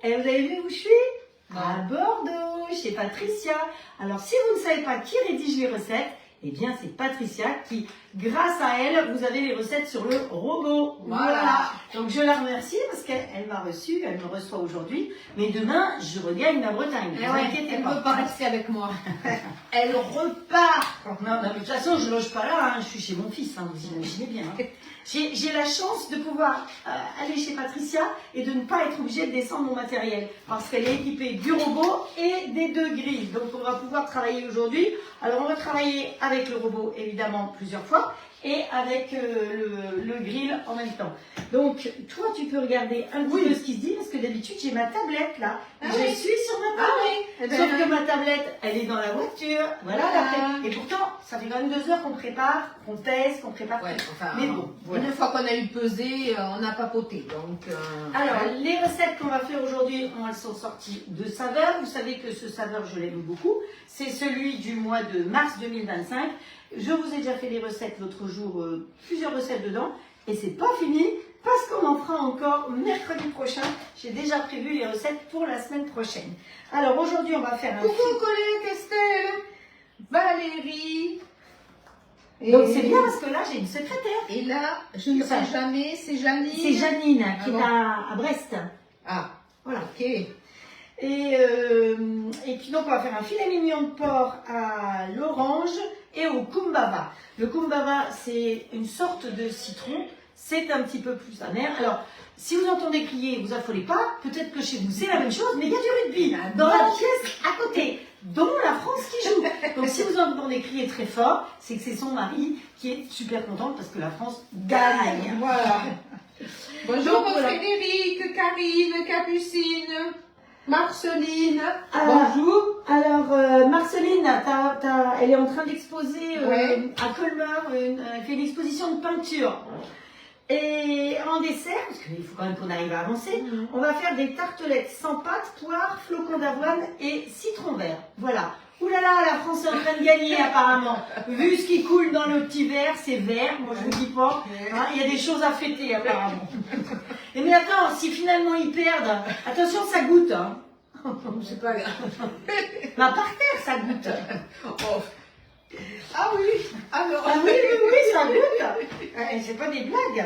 Et vous avez vu où je suis? À Bordeaux, chez Patricia. Alors, si vous ne savez pas qui rédige les recettes, eh bien, c'est Patricia qui, grâce à elle, vous avez les recettes sur le robot. Voilà. Donc, je la remercie parce qu'elle m'a reçue, elle me reçoit aujourd'hui. Mais demain, je regagne la Bretagne. Ne vous inquiétez elle pas. ne veut pas rester avec moi. Elle repart. Non, mais de toute façon, je ne loge pas là. Hein. Je suis chez mon fils, hein, vous imaginez bien. Hein. J'ai la chance de pouvoir aller chez Patricia et de ne pas être obligée de descendre mon matériel parce qu'elle est équipée du robot et des 2 grilles. Donc on va pouvoir travailler aujourd'hui. Alors on va travailler avec le robot évidemment plusieurs fois et avec le grill en même temps. Donc toi tu peux regarder un petit peu ce qui se dit parce que d'habitude j'ai ma tablette là. Je suis sur ma tablette. Sauf que ma tablette elle est dans la voiture. Voilà. Et pourtant ça fait quand même 2 heures qu'on prépare, qu'on teste, qu'on prépare. Mais bon, voilà. Une fois qu'on a eu pesé, on a papoté. Donc, alors, les recettes qu'on va faire aujourd'hui, elles sont sorties de Saveur. Vous savez que ce Saveur, je l'aime beaucoup. C'est celui du mois de mars 2025. Je vous ai déjà fait les recettes l'autre jour, plusieurs recettes dedans. Et c'est pas fini parce qu'on en fera encore mercredi prochain. J'ai déjà prévu les recettes pour la semaine prochaine. Alors, aujourd'hui, on va faire un... Coucou Colette, Estelle, Valérie... Donc c'est bien parce que là j'ai une secrétaire. Et là, je ne sais jamais, c'est Janine. C'est Janine qui est à Brest. Ah, voilà. Ok. Et puis donc on va faire un filet mignon de porc à l'orange et au kumbaba. Le kumbaba c'est une sorte de citron, c'est un petit peu plus amer. Alors si vous entendez crier, vous affolez pas, peut-être que chez vous c'est la même chose, mais il y a du rugby dans la pièce à côté, dont la France qui joue. Donc si vous entendez crier très fort, c'est que c'est son mari qui est super contente parce que la France gagne. Voilà. Bonjour Donc, voilà. Frédéric, Karine, Capucine, Marceline. Bonjour. Alors, Marceline, elle est en train d'exposer à Colmar, elle fait une exposition de peinture. Et en dessert, parce qu'il faut quand même qu'on arrive à avancer, on va faire des tartelettes sans pâte, poire, flocons d'avoine et citron vert. Voilà. Ouh là là, la France est en train de gagner apparemment. Vu ce qui coule dans le petit verre, c'est vert, moi je vous dis pas. Hein, il y a des choses à fêter apparemment. Et mais attends, si finalement ils perdent, attention ça goûte. Hein. C'est pas grave. Bah par terre ça goûte. Oh. Ah oui, alors. Ah oui, ça goûte. C'est pas des blagues.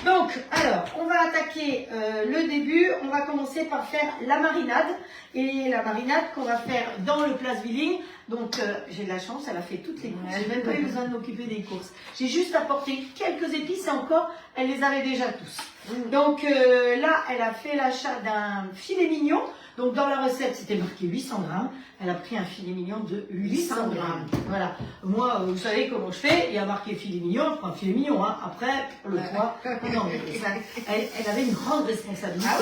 Donc, alors, on va attaquer le début. On va commencer par faire la marinade. Et la marinade qu'on va faire dans le Place Villing. Donc, j'ai de la chance, elle a fait toutes les courses. J'ai même pas eu besoin de m'occuper des courses. J'ai juste apporté quelques épices et encore, elle les avait déjà tous. Donc, là, elle a fait l'achat d'un filet mignon. Donc, dans la recette, c'était marqué 800 grammes. Elle a pris un filet mignon de 800 grammes. Voilà. Moi, vous savez comment je fais. Il y a marqué filet mignon, je prends un filet mignon. Hein. Après, pour le poids, non, mais ça, elle avait une grande responsabilité. Ah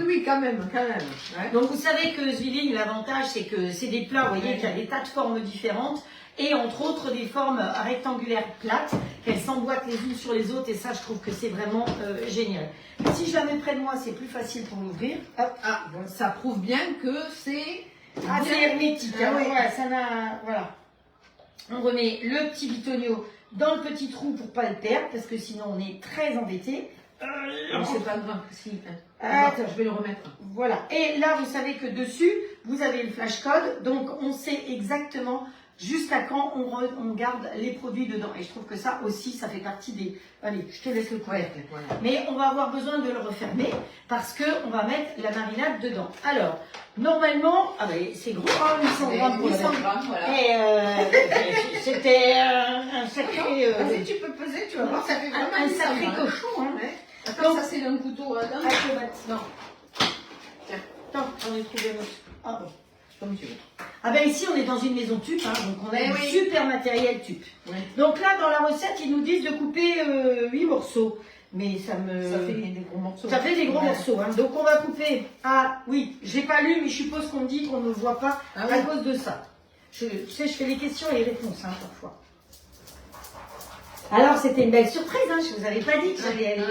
oui, quand même. Ouais. Donc, vous savez que Zwilling, l'avantage, c'est que c'est des plats, vous voyez, qu'il y a des tas de formes différentes. Et entre autres, des formes rectangulaires plates, qu'elles s'emboîtent les unes sur les autres. Et ça, je trouve que c'est vraiment génial. Si je la mets près de moi, c'est plus facile pour l'ouvrir. Ah, bon, ça prouve bien que c'est... Ah, c'est hermétique. Hein, ouais, ça n'a... Voilà. On remet le petit bitonio dans le petit trou pour pas le perdre, parce que sinon on est très embêté. C'est pas grave. Si. Attends, je vais le remettre. Voilà. Et là, vous savez que dessus, vous avez le flash code, donc on sait exactement jusqu'à quand on garde les produits dedans. Et je trouve que ça aussi, ça fait partie des... Allez, je te laisse le couvercle. Voilà. Mais on va avoir besoin de le refermer parce qu'on va mettre la marinade dedans. Alors, normalement... Ah ben, c'est gros, hein, 800 grammes. 800 grammes, voilà. Et c'était un sacré... Vas-y, tu peux peser, tu vas voir, ça fait vraiment un sacré cochon. Hein. Ouais. Attends, ça c'est d'un couteau. Non. Tiens, attends, j'en ai trouvé un autre. Ah bon. Comme tu veux. Ah ben ici on est dans une maison tup, hein, donc on a du super matériel tup. Ouais. Donc là dans la recette ils nous disent de couper 8 morceaux. Mais ça fait des gros morceaux. Ça fait des gros morceaux. Hein. Donc on va couper oui, j'ai pas lu mais je suppose qu'on me dit qu'on ne le voit pas à cause de ça. Tu sais, je fais les questions et les réponses hein, parfois. Alors c'était une belle surprise, hein, je vous avais pas dit que j'allais aller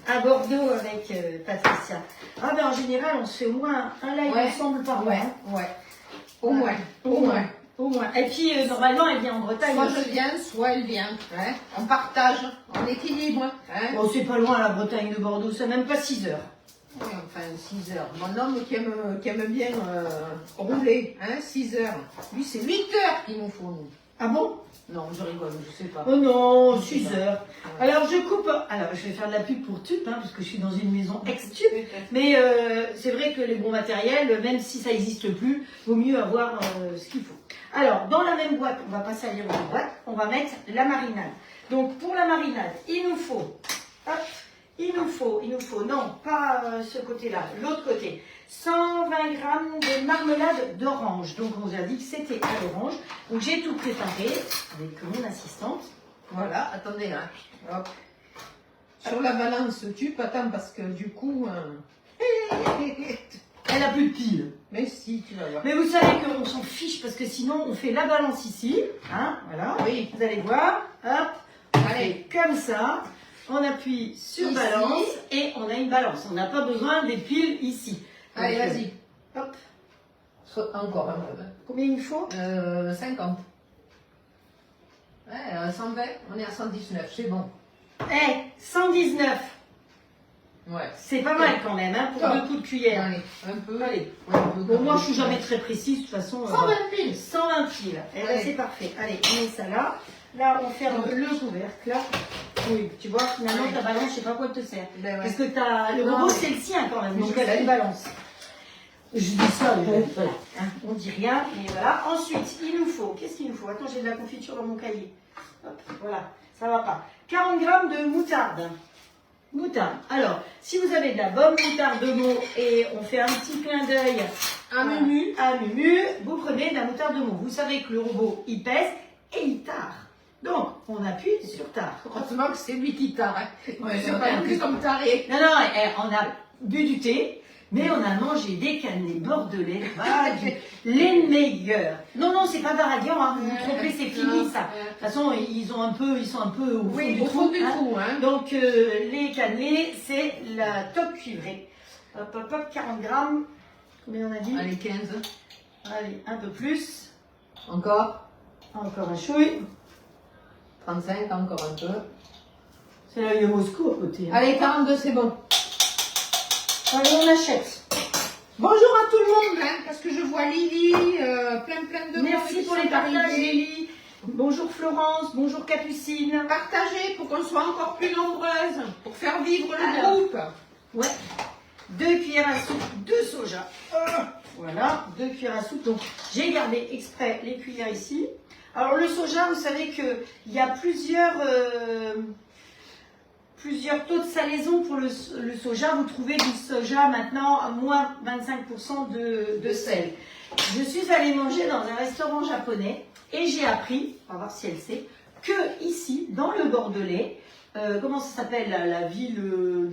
à Bordeaux avec Patricia. Ah ben en général on se fait au moins un live ensemble par mois. Ouais. Au moins. Et puis normalement elle vient en Bretagne. Soit je viens, soit elle vient. Ouais. On partage, on équilibre. Bon c'est pas loin la Bretagne de Bordeaux, c'est même pas 6 heures. Oui, enfin 6 heures. Mon homme qui aime bien rouler, hein, 6 heures. Lui, c'est 8 heures qu'il nous faut, nous. Ah bon? Non, je rigole, je sais pas. Oh non, Je sais 6 pas. heures. Ouais. Alors je coupe. Alors je vais faire de la pub pour Tup, hein, parce que je suis dans une maison ex-Tup. Mais c'est vrai que les bons matériels, même si ça n'existe plus, vaut mieux avoir ce qu'il faut. Alors, dans la même boîte, on va pas salir la boîte, on va mettre la marinade. Donc pour la marinade, il nous faut, non, pas ce côté-là, l'autre côté, 120 grammes de marmelade d'orange. Donc on vous a dit que c'était à l'orange. Donc j'ai tout préparé avec mon assistante. Voilà, attendez, hein. Hop. Sur la balance, attends, parce que du coup... Elle a plus de pile. Mais si, tu vas voir. Mais vous savez qu'on s'en fiche parce que sinon on fait la balance ici. Hein, voilà. Oui. Vous allez voir. Hop. Allez. Comme ça. On appuie sur Ici. balance et on a une balance. On n'a pas besoin des piles ici. Allez, Donc, vas-y. Hop. Encore un peu. Combien il faut? 50. Ouais, 120, on est à 119, c'est bon. 119. Ouais. C'est pas mal quand même, hein, pour Top. 2 coups de cuillère. Allez, un peu. Allez. Ouais, un peu Bon, comme moi, je ça. suis jamais très précise, de toute façon. 120 piles. 120 piles. Eh ben, Allez. c'est parfait. Allez, on met ça là. Là, on ferme le couvercle. Là. Oui, tu vois, finalement, Ouais. ta balance, je sais pas quoi te sert. Ben ouais. Parce que le Non, robot, mais- c'est le sien quand même. Donc, Je elle a sais. une balance. Je dis ça, mais voilà. Hein, on dit rien, mais voilà. Ensuite, il nous faut, qu'est-ce qu'il nous faut? Attends, j'ai de la confiture dans mon cahier. Hop, voilà, ça va pas. 40 grammes de moutarde. Moutarde. Alors, si vous avez de la bonne moutarde de Meaux et on fait un petit clin d'œil À Mumu. à Mumu, vous prenez de la moutarde de Meaux. Vous savez que le robot, il pèse et il tare. Donc, on appuie sur tare. Heureusement que c'est lui qui tare. Hein. Ouais, C'est ouais, pas ouais. plus comme taré. Non, non, on a bu du thé, mais on a mangé des cannelés bordelais, les meilleurs. Non, non, c'est pas Baradian, hein, vous vous trompez, c'est fini ça. De toute façon, ils sont un peu au fond Oui, du au fond trou. du Hein. trou, hein. Donc, les cannelés, c'est la top cuivrée. Hop, hop, hop, 40 grammes. Combien on a dit? Allez, 15. Allez, un peu plus. Encore. Encore un chouille. 35, encore un peu. C'est là, il y a Moscou à côté. Hein. Allez, 42, c'est bon. Allez, on achète. Bonjour à tout le monde, hein, parce que je vois Lily, plein de Merci monde pour qui les sont arrivés. partages, Lily. Bonjour Florence, bonjour Capucine. Partagez pour qu'on soit encore plus nombreuses, pour faire vivre le Alors. groupe. Ouais. 2 cuillères à soupe de soja. Voilà, 2 cuillères à soupe. Donc, j'ai gardé exprès les cuillères ici. Alors, le soja, vous savez qu'il y a plusieurs taux de salaison pour le soja. Vous trouvez du soja maintenant à moins 25% de sel. Je suis allée manger dans un restaurant japonais et j'ai appris, on va voir si elle sait, que ici, dans le Bordelais, comment ça s'appelle la ville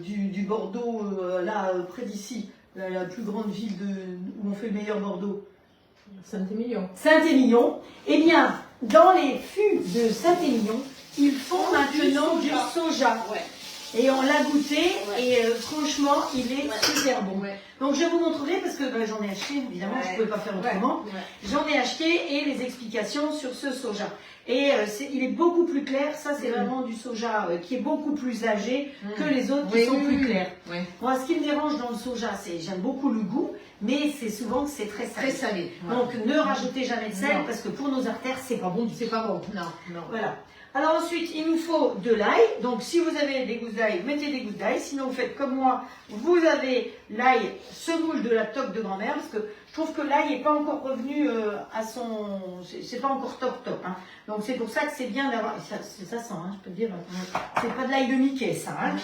du Bordeaux, là près d'ici, la plus grande ville où on fait le meilleur Bordeaux, Saint-Émilion. Saint-Émilion. Eh bien, dans les fûts de Saint-Émilion, ils font maintenant du soja. Ouais. Et on l'a goûté Ouais. et franchement, il est super bon. Ouais. Donc je vous montrerai parce que j'en ai acheté, évidemment, je ne Ouais. pouvais pas faire autrement. Ouais. J'en ai acheté et les explications sur ce soja. Et il est beaucoup plus clair. Ça, c'est vraiment du soja qui est beaucoup plus âgé que les autres qui Oui, sont oui, plus oui. clairs. Ouais. Moi, ce qui me dérange dans le soja, c'est j'aime beaucoup le goût, mais c'est souvent que c'est très salé. Très salé. Ouais. Donc, ne rajoutez jamais de sel Non. parce que pour nos artères, c'est pas bon du tout. C'est pas bon. Non, non. Voilà. Alors ensuite, il nous faut de l'ail. Donc si vous avez des gousses d'ail, mettez des gousses d'ail. Sinon, vous faites comme moi, vous avez l'ail semoule de la toque de grand-mère. Parce que je trouve que l'ail n'est pas encore revenu à son... C'est pas encore top. Hein. Donc c'est pour ça que c'est bien d'avoir... Ça sent, hein, je peux te dire. C'est pas de l'ail de Mickey, ça. Hein.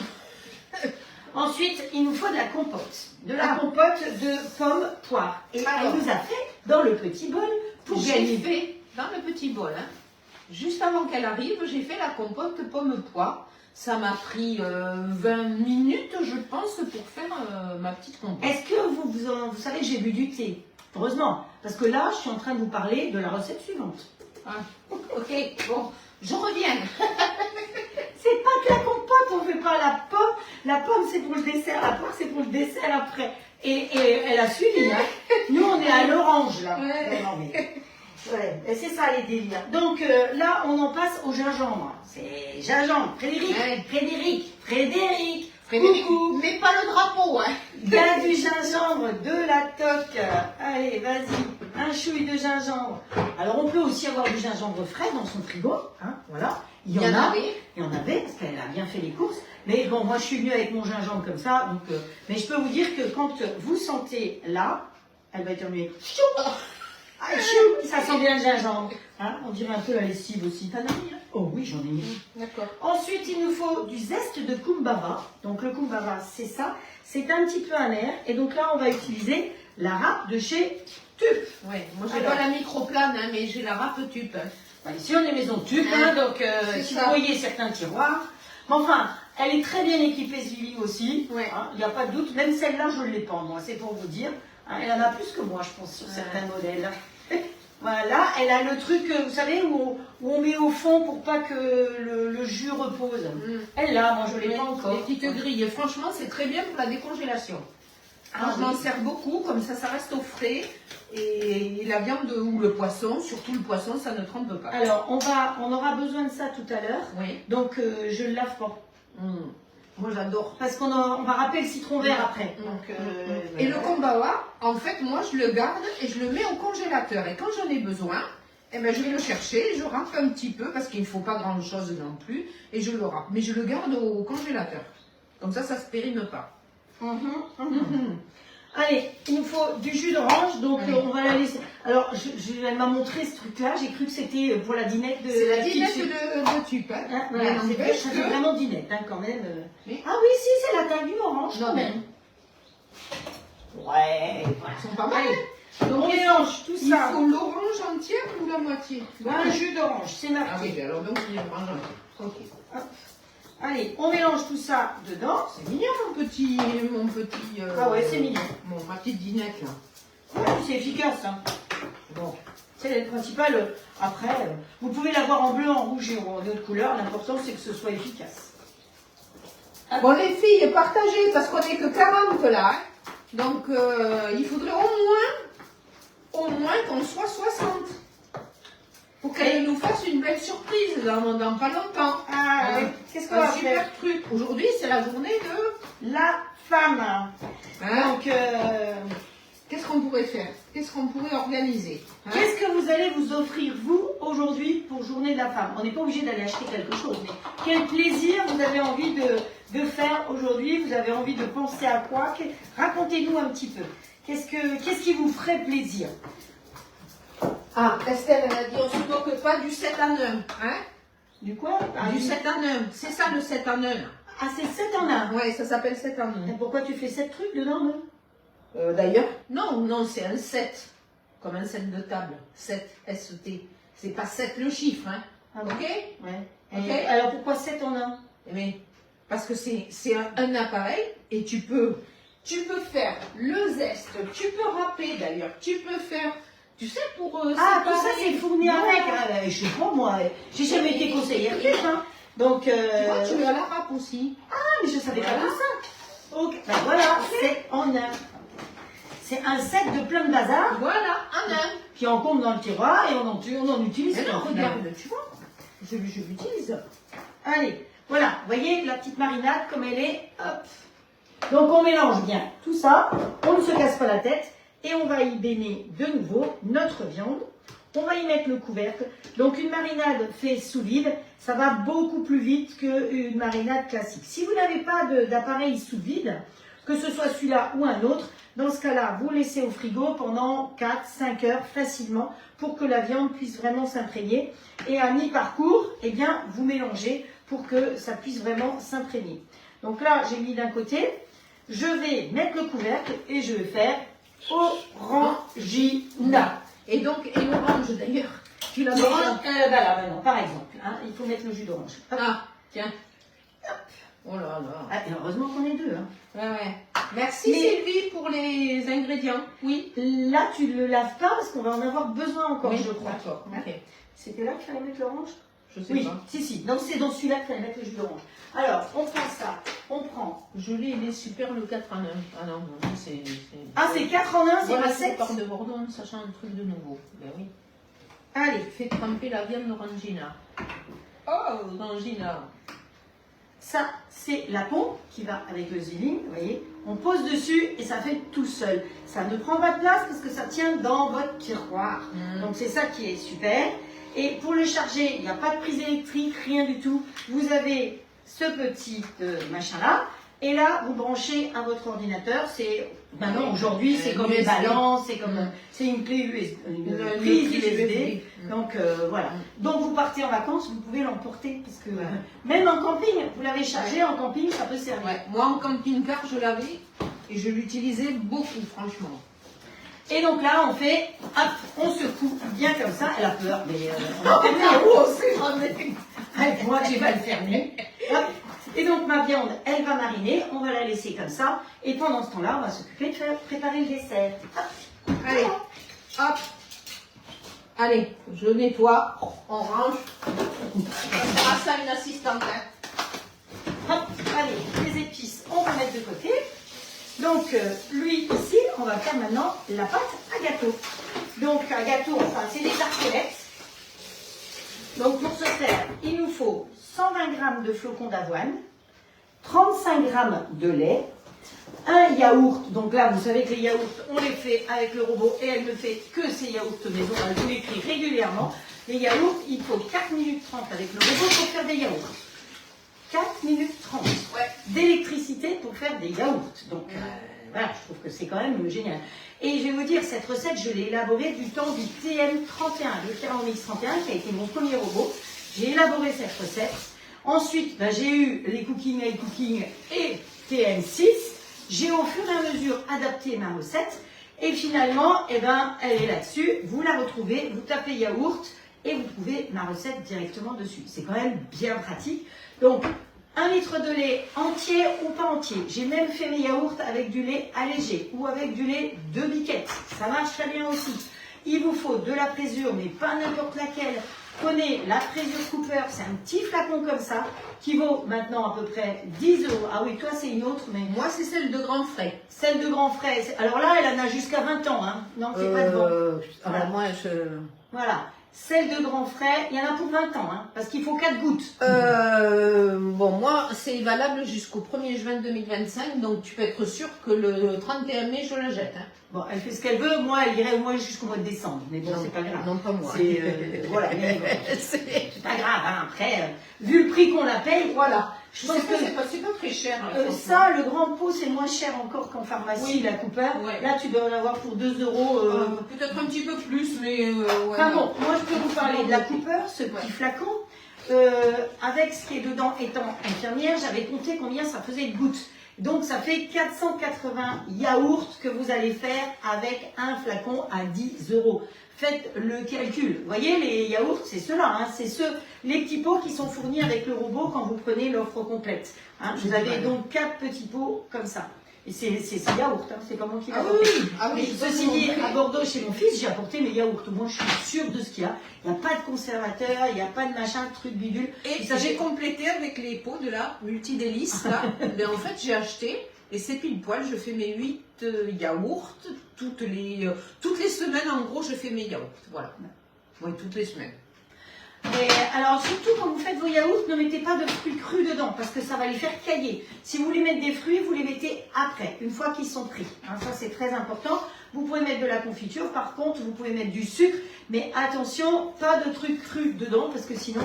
Ensuite, il nous faut de la compote. De la compote de pommes poire. Et Alors. elle nous a fait dans le petit bol pour J'ai gagner. fait dans le petit bol, hein, juste avant qu'elle arrive, j'ai fait la compote pomme poire. Ça m'a pris 20 minutes, je pense, pour faire ma petite compote. Est-ce que vous savez que j'ai bu du thé? Heureusement, parce que là, je suis en train de vous parler de la recette suivante. Ah, ok, bon, je reviens. C'est pas que la compote, on fait pas la pomme. La pomme, c'est pour le dessert, la poire, c'est pour le dessert après. Et elle a suivi, hein. Nous, on est à l'orange, là. Ouais. Non, mais... Ouais, et c'est ça les délires. Donc là, on en passe au gingembre. C'est gingembre. Frédéric, Ouais. Frédéric, Frédéric, coucou. mais pas le drapeau, hein. Il y a du gingembre, de la toque. Allez, vas-y, un chouille de gingembre. Alors, on peut aussi avoir du gingembre frais dans son frigo. Hein, voilà. Il y en a. Il y en avait, parce qu'elle a bien fait les courses. Mais bon, moi, je suis venue avec mon gingembre comme ça. Donc, mais je peux vous dire que quand vous sentez là, elle va éternuer. Ah, chou, ça sent bien le gingembre. Hein, on dirait un peu la lessive aussi. T'en as mis? Oh oui, j'en ai mis. D'accord. Ensuite, il nous faut du zeste de kumbaba. Donc le kumbaba, c'est ça. C'est un petit peu amer. Et donc là, on va utiliser la râpe de chez Tup. Oui, moi j'ai pas la microplane, hein, mais j'ai la râpe Tup. Ici, on est maison Tup. Hein, donc si vous voyez certains tiroirs. Mais enfin, elle est très bien équipée, ce Lily aussi. Ouais. Hein, il n'y a pas de doute. Même celle-là, je ne l'ai pas, moi. C'est pour vous dire. Hein, elle en a plus que moi, je pense, sur certains modèles. Voilà, elle a le truc, vous savez, où on met au fond pour pas que le jus repose. Elle là, moi je l'ai pas encore. Les petites grilles, franchement, c'est très bien pour la décongélation. Ah, je m'en sers beaucoup, comme ça reste au frais. Et la viande ou le poisson, surtout le poisson, ça ne trempe pas. Alors, on aura besoin de ça tout à l'heure. Oui. Donc, je le lave pas. Moi, j'adore. Parce qu'on va râper le citron vert après. Donc, et le kombawa, en fait, moi, je le garde et je le mets au congélateur. Et quand j'en ai besoin, eh ben, je vais le chercher, je râpe un petit peu, parce qu'il ne faut pas grand-chose non plus, et je le râpe. Mais je le garde au congélateur. Comme ça ne se périme pas. Allez, il nous faut du jus d'orange, donc on va la laisser. Alors, elle m'a montré ce truc-là, j'ai cru que c'était pour la dinette de... C'est la dinette de Tup. Hein. Voilà, c'est vraiment dinette, hein, quand même. Oui. Ah oui, si, c'est la taille du orange, quand même. Ouais, voilà. Ils sont pas mal. Donc, on mélange tout ça. Il faut l'orange entière ou la moitié? Un jus d'orange, c'est marqué. Ah oui, alors donc il y a l'orange entière. Ok. Hop. Allez, on mélange tout ça dedans. C'est mignon mon petit. Ah ouais, c'est mignon. Ma petite dinette là. Ouais, c'est efficace. Hein. Bon, c'est le principal. Après, vous pouvez l'avoir en bleu, en rouge et en autre couleur. L'important, c'est que ce soit efficace. Bon, les filles, partagez parce qu'on n'est que 40 là. Hein. Donc, il faudrait au moins qu'on soit 60. Pour qu'elle nous fasse une belle surprise dans pas longtemps. Ah, oui. Qu'est-ce qu'on va faire? Super truc. Aujourd'hui, c'est la journée de la femme. Hein? Donc, qu'est-ce qu'on pourrait faire? Qu'est-ce qu'on pourrait organiser? Hein? Qu'est-ce que vous allez vous offrir, vous, aujourd'hui, pour Journée de la Femme? On n'est pas obligé d'aller acheter quelque chose, mais quel plaisir vous avez envie de faire aujourd'hui? Vous avez envie de penser à quoi? Racontez-nous un petit peu. Qu'est-ce qui vous ferait plaisir? Ah, Estelle, elle a dit, on se moque pas du 7 en 1. Hein? Du quoi? Du 7 en 1. C'est ça le 7 en 1. Ah, c'est 7 en 1. Oui, ça s'appelle 7 en 1. Et pourquoi tu fais 7 trucs dedans, non? D'ailleurs, non, c'est un 7. Comme un 7 de table. 7, S-T. C'est pas 7 le chiffre, hein. Ah, bon. Ok? Ouais. Okay. Alors pourquoi 7 en 1? Mais parce que c'est un appareil et tu peux faire le zeste, tu peux râper d'ailleurs, tu peux faire, tu sais, pour ah, tout ça c'est fourni avec. Ah, je sais pas moi, j'ai jamais été conseillère riche, hein. Donc, tu vois, tu as la râpe aussi. Ah, mais je savais pas tout ça. Donc, ben voilà, 7 en 1. C'est un set de plein de bazar. Voilà, en 1. Qui encombre dans le tiroir et on en utilise. Mais non, regarde, tu vois, je l'utilise. Allez, voilà, vous voyez la petite marinade comme elle est. Hop. Donc on mélange bien tout ça, on ne se casse pas la tête et on va y baigner de nouveau notre viande. On va y mettre le couvercle. Donc une marinade faite sous vide, ça va beaucoup plus vite qu'une marinade classique. Si vous n'avez pas d'appareil sous vide, que ce soit celui-là ou un autre, dans ce cas-là, vous laissez au frigo pendant 4-5 heures facilement pour que la viande puisse vraiment s'imprégner. Et à mi-parcours, eh bien, vous mélangez pour que ça puisse vraiment s'imprégner. Donc là, j'ai mis d'un côté. Je vais mettre le couvercle et je vais faire orangina. Et donc, et l'orange d'ailleurs, tu l'as mis voilà, maintenant, par exemple, hein, il faut mettre le jus d'orange. Ah, tiens. Hop. Oh là là. Ah, et heureusement qu'on est deux. Hein. Ouais. Merci Sylvie pour les ingrédients. Oui. Là, tu ne le laves pas parce qu'on va en avoir besoin encore, oui, je crois. D'accord. Hein? Okay. C'était là qu'il fallait mettre l'orange? Je sais oui, pas. Si. Donc c'est dans celui-là qu'il fallait mettre le jus d'orange. Alors, on prend ça. On prend. Je l'ai, il est super le 4 en 1. Ah non, c'est. Ah, c'est 4 en 1, c'est voilà, pas 7. Part de Bordeaux en sachant un truc de nouveau. Ben oui. Allez. Fais tremper la viande d'orangina. Oh, orangina. Ça, c'est la pompe qui va avec le Zwilling, vous voyez. On pose dessus et ça fait tout seul. Ça ne prend pas de place parce que ça tient dans votre tiroir. Donc c'est ça qui est super. Et pour le charger, il n'y a pas de prise électrique, rien du tout. Vous avez ce petit machin-là. Et là, vous branchez à votre ordinateur. C'est maintenant aujourd'hui, c'est comme une balance, c'est comme c'est une clé USB, une prise USB. Donc voilà. Donc vous partez en vacances, vous pouvez l'emporter parce que même en camping, vous l'avez chargé en camping, ça peut servir. Ouais. Moi en camping-car, je l'avais et je l'utilisais beaucoup, franchement. Et donc là, on fait, hop, on secoue bien comme ça. Elle a peur, mais on Oh, va moi aussi, j'en ai. Allez, moi, je vais le fermer. Hop. Et donc, ma viande, elle va mariner. On va la laisser comme ça. Et pendant ce temps-là, on va s'occuper de faire préparer le dessert. Hop. Allez, hop. Allez, je nettoie, on range. On fera ça une assistante. Hop. Allez, les épices, on va mettre de côté. Donc, lui, ici, on va faire maintenant la pâte à gâteau. Donc, un gâteau, enfin, c'est des tartelettes. Donc, pour ce faire, il nous faut 120 g de flocons d'avoine, 35 g de lait, un yaourt. Donc là, vous savez que les yaourts, on les fait avec le robot et elle ne fait que ces yaourts maison. Elle vous l'écrit régulièrement. Les yaourts, il faut 4 minutes 30 avec le robot pour faire des yaourts. 4 minutes 30 d'électricité pour faire des yaourts. Donc voilà, je trouve que c'est quand même génial. Et je vais vous dire, cette recette, je l'ai élaborée du temps du TM31, le Thermomix 31, qui a été mon premier robot. J'ai élaboré cette recette. Ensuite, j'ai eu les Cooking Aid Cooking et TM6. J'ai au fur et à mesure adapté ma recette. Et finalement, elle est là-dessus. Vous la retrouvez, vous tapez yaourt et vous trouvez ma recette directement dessus. C'est quand même bien pratique. Donc, 1 litre de lait entier ou pas entier. J'ai même fait mes yaourts avec du lait allégé ou avec du lait de biquette. Ça marche très bien aussi. Il vous faut de la présure, mais pas n'importe laquelle. Prenez la présure Cooper, c'est un petit flacon comme ça, qui vaut maintenant à peu près 10 €. Ah oui, toi c'est une autre, mais Moi, c'est celle de Grand Frais. celle de Grand Frais. Alors là, elle en a jusqu'à 20 ans, hein. Non, c'est pas devant. Alors moi, Voilà. Celle de Grand Frais, il y en a pour 20 ans, hein, parce qu'il faut 4 gouttes. Bon, moi, c'est valable jusqu'au 1er juin 2025, donc tu peux être sûr que le 31 mai, je la jette. Hein. Bon, elle fait ce qu'elle veut, moi, elle irait au moins jusqu'au mois de décembre. Mais bon, c'est pas grave. Non, pas moi. C'est voilà, mais bon, c'est pas grave, hein. Après, vu le prix qu'on la paye, voilà. Je pense que c'est pas très cher. ça, le grand pot, c'est moins cher encore qu'en pharmacie, Oui. la Cooper. Ouais. Là, tu dois en avoir pour 2 €. Peut-être un petit peu plus, mais... ouais, Enfin bon, moi, je peux vous parler de la Cooper, ce petit flacon. Avec ce qui est dedans, étant infirmière, j'avais compté combien ça faisait de gouttes. Donc, ça fait 480 yaourts que vous allez faire avec un flacon à 10 €. Faites le calcul. Vous voyez, les yaourts, c'est ceux-là. Hein, c'est les petits pots qui sont fournis avec le robot quand vous prenez l'offre complète. Hein, vous avez donc 4 petits pots comme ça. Et c'est yaourt, hein, c'est pas moi qui l'ai apporté. Mais ceci dit, à Bordeaux, chez mon fils, j'ai apporté mes yaourts. Moi, je suis sûre de ce qu'il y a. Il n'y a pas de conservateur, il n'y a pas de machin, de truc bidule. Et j'ai complété avec les pots de la multidélice, là. Mais en fait, j'ai acheté, et c'est pile poil, je fais mes 8 yaourts. Toutes les semaines, en gros, je fais mes yaourts. Voilà. Oui, toutes les semaines. Et alors surtout quand vous faites vos yaourts, ne mettez pas de fruits crus dedans parce que ça va les faire cailler. Si vous voulez mettre des fruits, vous les mettez après, une fois qu'ils sont pris. Hein, ça c'est très important. Vous pouvez mettre de la confiture, par contre vous pouvez mettre du sucre, mais attention, pas de trucs crus dedans parce que sinon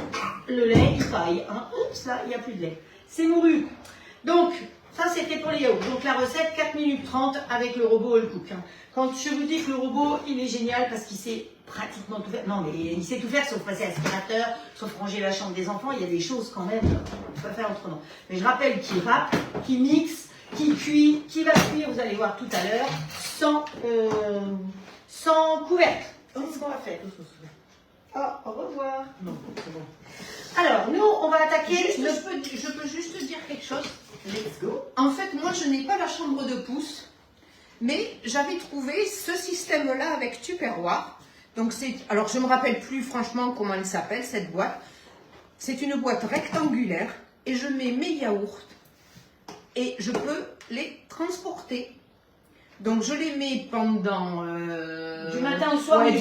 le lait il paille. Hein. Oups, là il n'y a plus de lait. C'est mouru. Donc ça c'était pour les yaourts. Donc la recette 4 minutes 30 avec le robot Allcook. Hein. Quand je vous dis que le robot il est génial parce qu'il sait pratiquement tout faire. Non, mais il sait tout faire sauf passer aspirateur, sauf ranger la chambre des enfants. Il y a des choses quand même, on ne peut pas faire autrement. Mais je rappelle qu'il râpe, qu'il mixe, qu'il cuit, qu'il va cuire, vous allez voir tout à l'heure, sans couvercle. C'est ce qu'on va faire. Ah, au revoir. Non, c'est bon. Alors, nous, on va attaquer... Je peux juste dire quelque chose. Let's go. En fait, moi, je n'ai pas la chambre de pouce, mais j'avais trouvé ce système-là avec Tupperware. Donc alors je me rappelle plus franchement comment elle s'appelle cette boîte. C'est une boîte rectangulaire et je mets mes yaourts et je peux les transporter. Donc je les mets pendant... du matin au soir, ouais, ou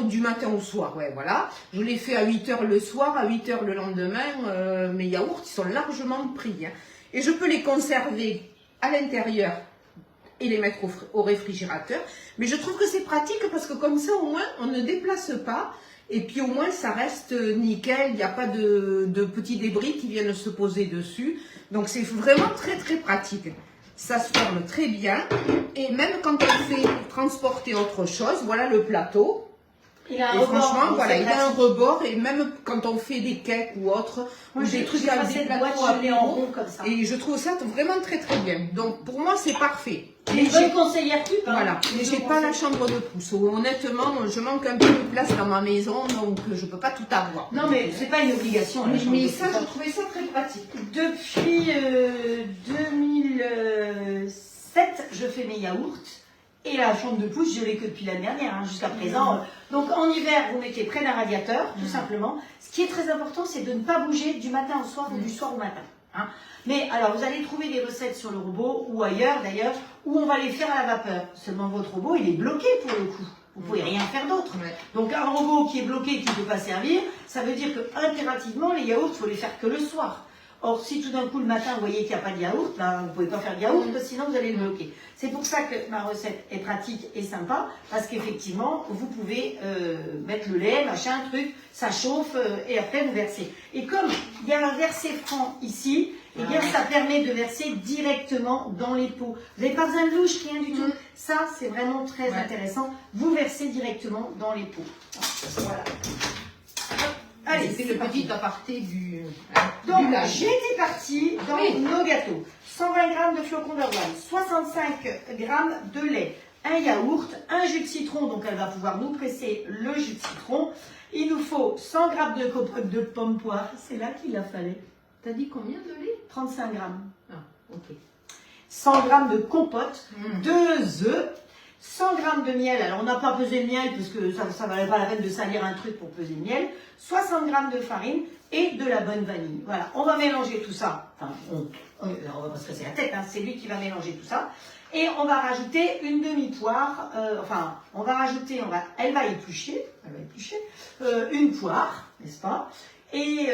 du matin au soir, ouais, voilà. Je les fais à 8 h le soir, à 8 h le lendemain. Mes yaourts, ils sont largement pris. Hein. Et je peux les conserver à l'intérieur et les mettre au réfrigérateur. Mais je trouve que c'est pratique parce que comme ça, au moins, on ne déplace pas. Et puis au moins, ça reste nickel. Il n'y a pas de petits débris qui viennent se poser dessus. Donc c'est vraiment très, très pratique. Ça se forme très bien. Et même quand on fait transporter autre chose, voilà le plateau. Il a un et rebord, franchement, voilà, il a un pratique. rebord. Et même quand on fait des cakes ou autre, Moi, ou des trucs avec des plateaux je l'ai en apéro, rond comme ça. et je trouve ça vraiment très très bien. Donc pour moi, c'est parfait. Les bonnes conseillères pub, hein. Voilà, mais j'ai pas la chambre de pouce. Honnêtement, je manque un peu de place dans ma maison, donc je peux pas tout avoir. Non, mais c'est pas une obligation. La chambre Mais de ça, pouce. je trouvais ça très pratique. Depuis 2007, je fais mes yaourts. Et la chambre de pouce, je l'ai que depuis l'année dernière, hein, jusqu'à présent. Donc en hiver, vous mettez près d'un radiateur, tout simplement. Ce qui est très important, c'est de ne pas bouger du matin au soir ou du soir au matin. Hein. Mais alors, vous allez trouver des recettes sur le robot ou ailleurs d'ailleurs, où on va les faire à la vapeur. Seulement votre robot, il est bloqué pour le coup. Vous pouvez rien faire d'autre. Ouais. Donc un robot qui est bloqué, qui ne peut pas servir, ça veut dire que impérativement, les yaourts, il faut les faire que le soir. Or, si tout d'un coup, le matin, vous voyez qu'il n'y a pas de yaourt, ben, vous ne pouvez pas faire de yaourt, sinon vous allez le bloquer. C'est pour ça que ma recette est pratique et sympa, parce qu'effectivement, vous pouvez mettre le lait, machin, truc, ça chauffe, et après vous versez. Et comme il y a un verset franc ici, eh bien, ça permet de verser directement dans les pots. Vous n'avez pas besoin de louche, rien du tout. Ça, c'est vraiment très intéressant. Vous versez directement dans les pots. Voilà. Allez, c'est le petit aparté du donc, live. j'étais partie dans nos gâteaux. 120 g de flocons d'avoine, 65 g de lait, un yaourt, un jus de citron, donc elle va pouvoir nous presser le jus de citron. Il nous faut 100 g de pommes poires, c'est là qu'il a fallu. T'as dit combien de lait? 35 g. Ah, ok. 100 g de compote, 2 œufs, 100 g de miel. Alors, on n'a pas pesé le miel parce que ça ne valait pas la peine de salir un truc pour peser le miel. 60 g de farine et de la bonne vanille. Voilà, on va mélanger tout ça. Enfin, on va pas se casser la tête, hein, c'est lui qui va mélanger tout ça. Et on va rajouter une demi-poire, elle va éplucher, une poire, n'est-ce pas? Et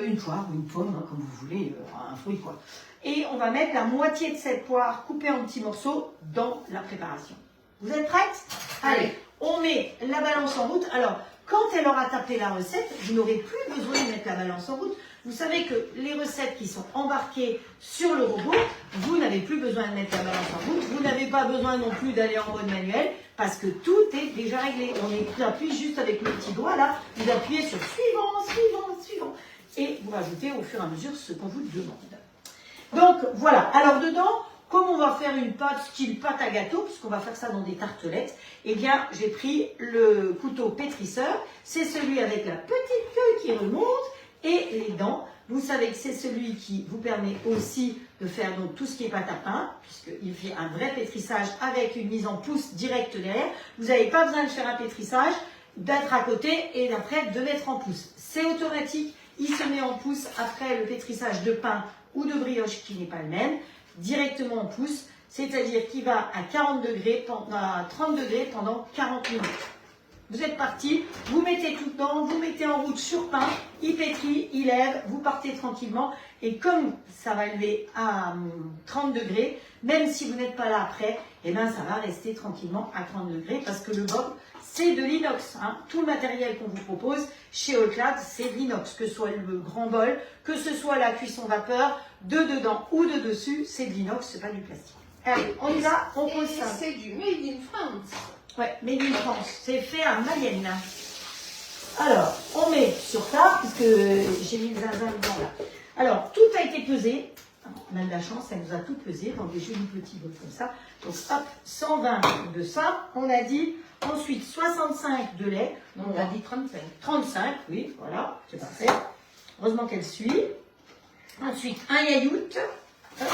une poire ou une pomme, hein, comme vous voulez, un fruit quoi. Et on va mettre la moitié de cette poire coupée en petits morceaux dans la préparation. Vous êtes prêtes? Allez, on met la balance en route. Alors, quand elle aura tapé la recette, vous n'aurez plus besoin de mettre la balance en route. Vous savez que les recettes qui sont embarquées sur le robot, vous n'avez plus besoin de mettre la balance en route. Vous n'avez pas besoin non plus d'aller en mode manuel parce que tout est déjà réglé. On appuie juste avec le petit doigt là. Vous appuyez sur suivant, suivant, suivant. Et vous rajoutez au fur et à mesure ce qu'on vous demande. Donc voilà. Alors dedans, comme on va faire une pâte style pâte à gâteau, puisqu'on va faire ça dans des tartelettes, eh bien j'ai pris le couteau pétrisseur. C'est celui avec la petite queue qui remonte et les dents. Vous savez que c'est celui qui vous permet aussi de faire donc tout ce qui est pâte à pain, puisqu'il fait un vrai pétrissage avec une mise en pouce directe derrière. Vous n'avez pas besoin de faire un pétrissage, d'être à côté et d'après de mettre en pouce. C'est automatique, il se met en pouce après le pétrissage de pain ou de brioche qui n'est pas le même, directement en pouce, c'est-à-dire qu'il va à 40 degrés, à 30 degrés pendant 40 minutes. Vous êtes parti, vous mettez tout dedans, vous mettez en route sur pain, il pétrit, il lève, vous partez tranquillement. Et comme ça va lever à 30 degrés, même si vous n'êtes pas là après, eh ben ça va rester tranquillement à 30 degrés parce que le bob, c'est de l'inox. Hein. Tout le matériel qu'on vous propose chez All-Clad, c'est de l'inox. Que ce soit le grand bol, que ce soit la cuisson vapeur, de dedans ou de dessus, c'est de l'inox, c'est pas du plastique. Allez, on y va, on pose ça. C'est du Made in France. Ouais, Made in France. C'est fait à Mayenne. Alors, on met sur table, puisque j'ai mis le zinzin dedans là. Alors, tout a été pesé. On a de la chance, elle nous a tout pesé dans des jolis petits bols comme ça. Donc, hop, 120 de ça, on a dit. Ensuite, 65 de lait. Donc, on a dit 35. 35, oui, voilà, c'est parfait. Heureusement qu'elle suit. Ensuite, un yaourt. Hop.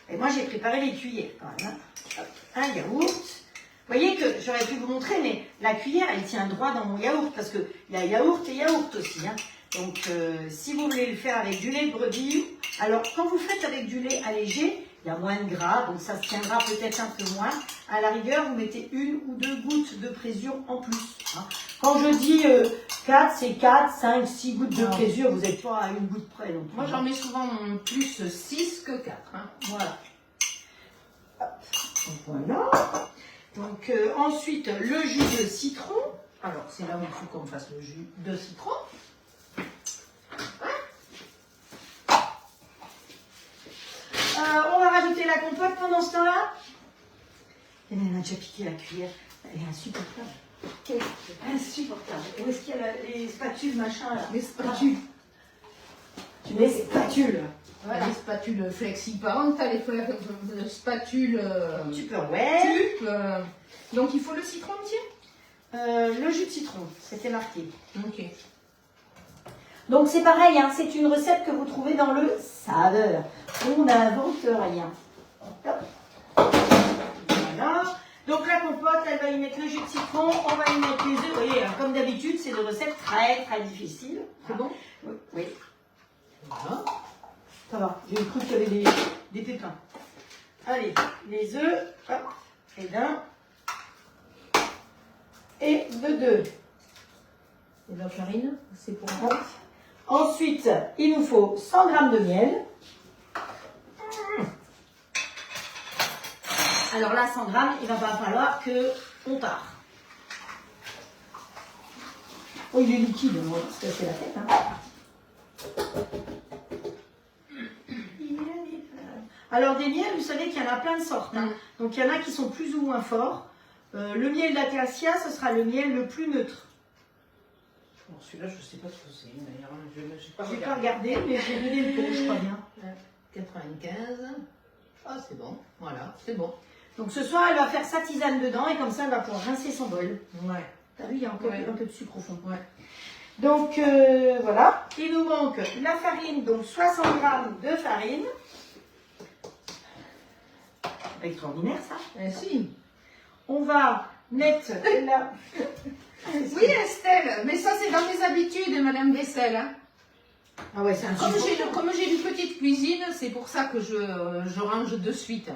Et moi, j'ai préparé les cuillères quand même. Hein. Hop, un yaourt. Vous voyez que j'aurais pu vous montrer, mais la cuillère, elle tient droit dans mon yaourt, parce qu'il y a yaourt et yaourt aussi. Hein. Donc, si vous voulez le faire avec du lait de brebis, alors quand vous faites avec du lait allégé, Il y a moins de gras, donc ça se tiendra peut-être un peu moins. À la rigueur, vous mettez 1 ou 2 gouttes de présure en plus. Hein. Quand je dis 4, c'est 4, 5, 6 gouttes de présure. Vous n'êtes pas à une goutte près. Donc, moi, j'en mets souvent plus 6 que 4. Hein. Voilà. Voilà. Donc ensuite, le jus de citron. Alors, c'est là où il faut qu'on fasse le jus de citron. On va rajouter la compote pendant ce temps-là. Elle a déjà piqué la cuillère. Elle est insupportable. Quelle insupportable. Où est-ce qu'il y a les spatules, machin là? Les spatules. Les spatules. Voilà. Les spatules flexi-parentes, les spatules Tupperware. Donc il faut le citron entier. Le jus de citron, c'était marqué. Ok. Donc c'est pareil, hein, c'est une recette que vous trouvez dans le saveur. On n'invente rien. Hop. Voilà. Donc la compote, elle va y mettre le jus de citron, on va y mettre les œufs. Vous voyez, comme d'habitude, c'est des recettes très très difficiles. C'est bon? Oui. Voilà. Ça va, j'ai cru qu'il y avait des pépins. Allez, les œufs, hop, et d'un, et de deux. Et la farine, c'est pour Hop. Ensuite, il nous faut 100 g de miel. Alors là, 100 g, il va pas falloir qu'on part. Oh, il est liquide, on va se casser la tête. Hein. Alors des miels, vous savez qu'il y en a plein de sortes. Hein. Donc il y en a qui sont plus ou moins forts. Le miel d'acacia, ce sera le miel le plus neutre. Bon, celui-là, je ne sais pas ce que c'est. D'ailleurs, je n'ai pas regardé, mais j'ai donné le pot, je crois bien. 95. Ah, c'est bon. Voilà, c'est bon. Donc ce soir, elle va faire sa tisane dedans et comme ça, elle va pouvoir rincer son bol. Ouais. T'as vu, il y a encore un peu de sucre au fond. Ouais. Donc voilà. Il nous manque la farine, donc 60 g de farine. Extraordinaire ça. Si. On va mettre la... Oui, Estelle, mais ça c'est dans mes habitudes, Madame Vaisselle. Hein. Ah ouais, c'est un Comme j'ai une petite cuisine, c'est pour ça que je range de suite.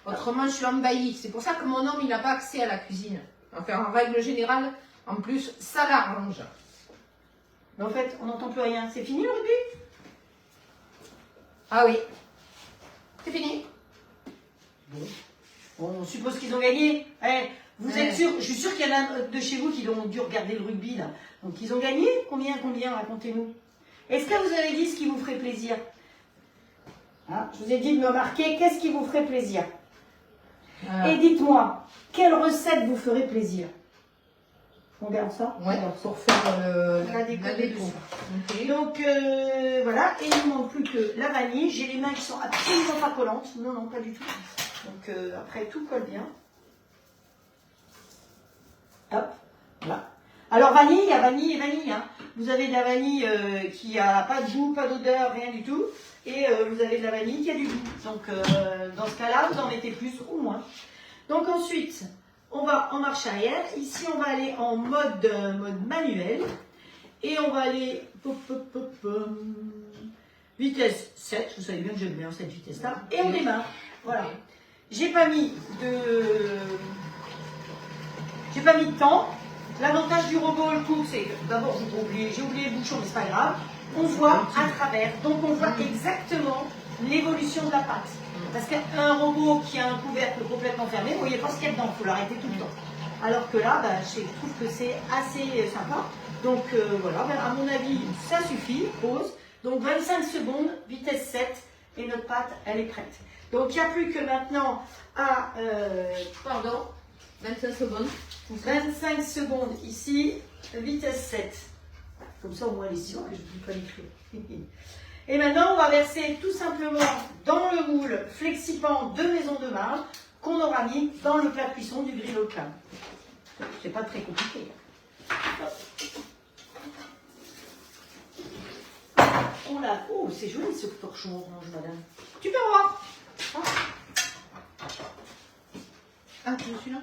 Autrement, je suis embahie. C'est pour ça que mon homme, il n'a pas accès à la cuisine. Enfin, en règle générale, en plus, ça l'arrange. Mais en fait, on n'entend plus rien. C'est fini le rugby? Ah oui. C'est fini. Bon. On suppose qu'ils ont gagné. Vous êtes sûr? Je suis sûre qu'il y en a de chez vous qui ont dû regarder le rugby là. Donc ils ont gagné? Combien? Racontez-nous. Est-ce que vous avez dit ce qui vous ferait plaisir? Ah, je vous ai dit de me marquer qu'est-ce qui vous ferait plaisir. Et dites-moi, quelle recette vous ferait plaisir? On regarde ça? Ouais, pour faire la déco. Okay. Donc voilà, et il ne manque plus que la vanille. J'ai les mains qui sont absolument pas collantes. Non, non, pas du tout. Donc après, tout colle bien. Hop, voilà. Alors vanille, il y a vanille et vanille. Hein. Vous avez de la vanille qui n'a pas de goût, pas d'odeur, rien du tout. Et vous avez de la vanille qui a du goût. Donc dans ce cas-là, vous en mettez plus ou moins. Donc ensuite, on va en marche arrière. Ici, on va aller en mode manuel. Et on va aller... vitesse 7. Vous savez bien que j'aime bien cette vitesse-là. Et on démarre. Voilà. J'ai pas mis de temps. L'avantage du robot le cook, c'est que d'abord j'ai oublié le bouchon, mais c'est pas grave. On voit à travers, donc on voit exactement l'évolution de la pâte. Parce qu'un robot qui a un couvercle complètement fermé, vous voyez pas ce qu'il y a dedans, il faut l'arrêter tout le temps. Alors que là, je trouve que c'est assez sympa. Donc voilà, à mon avis, ça suffit. Pause. Donc 25 secondes, vitesse 7, et notre pâte, elle est prête. Donc il n'y a plus que maintenant à... Pardon, 25 secondes. 25 secondes ici, vitesse 7. Comme ça, au moins, les sûr que je ne peux pas l'écrire. Et maintenant, on va verser tout simplement dans le moule flexipan de maison de marge qu'on aura mis dans le plat de cuisson du grill au crème. C'est pas très compliqué. On l'a. Oh, c'est joli ce torchon orange, madame. Tu peux voir. Ah, je suis là.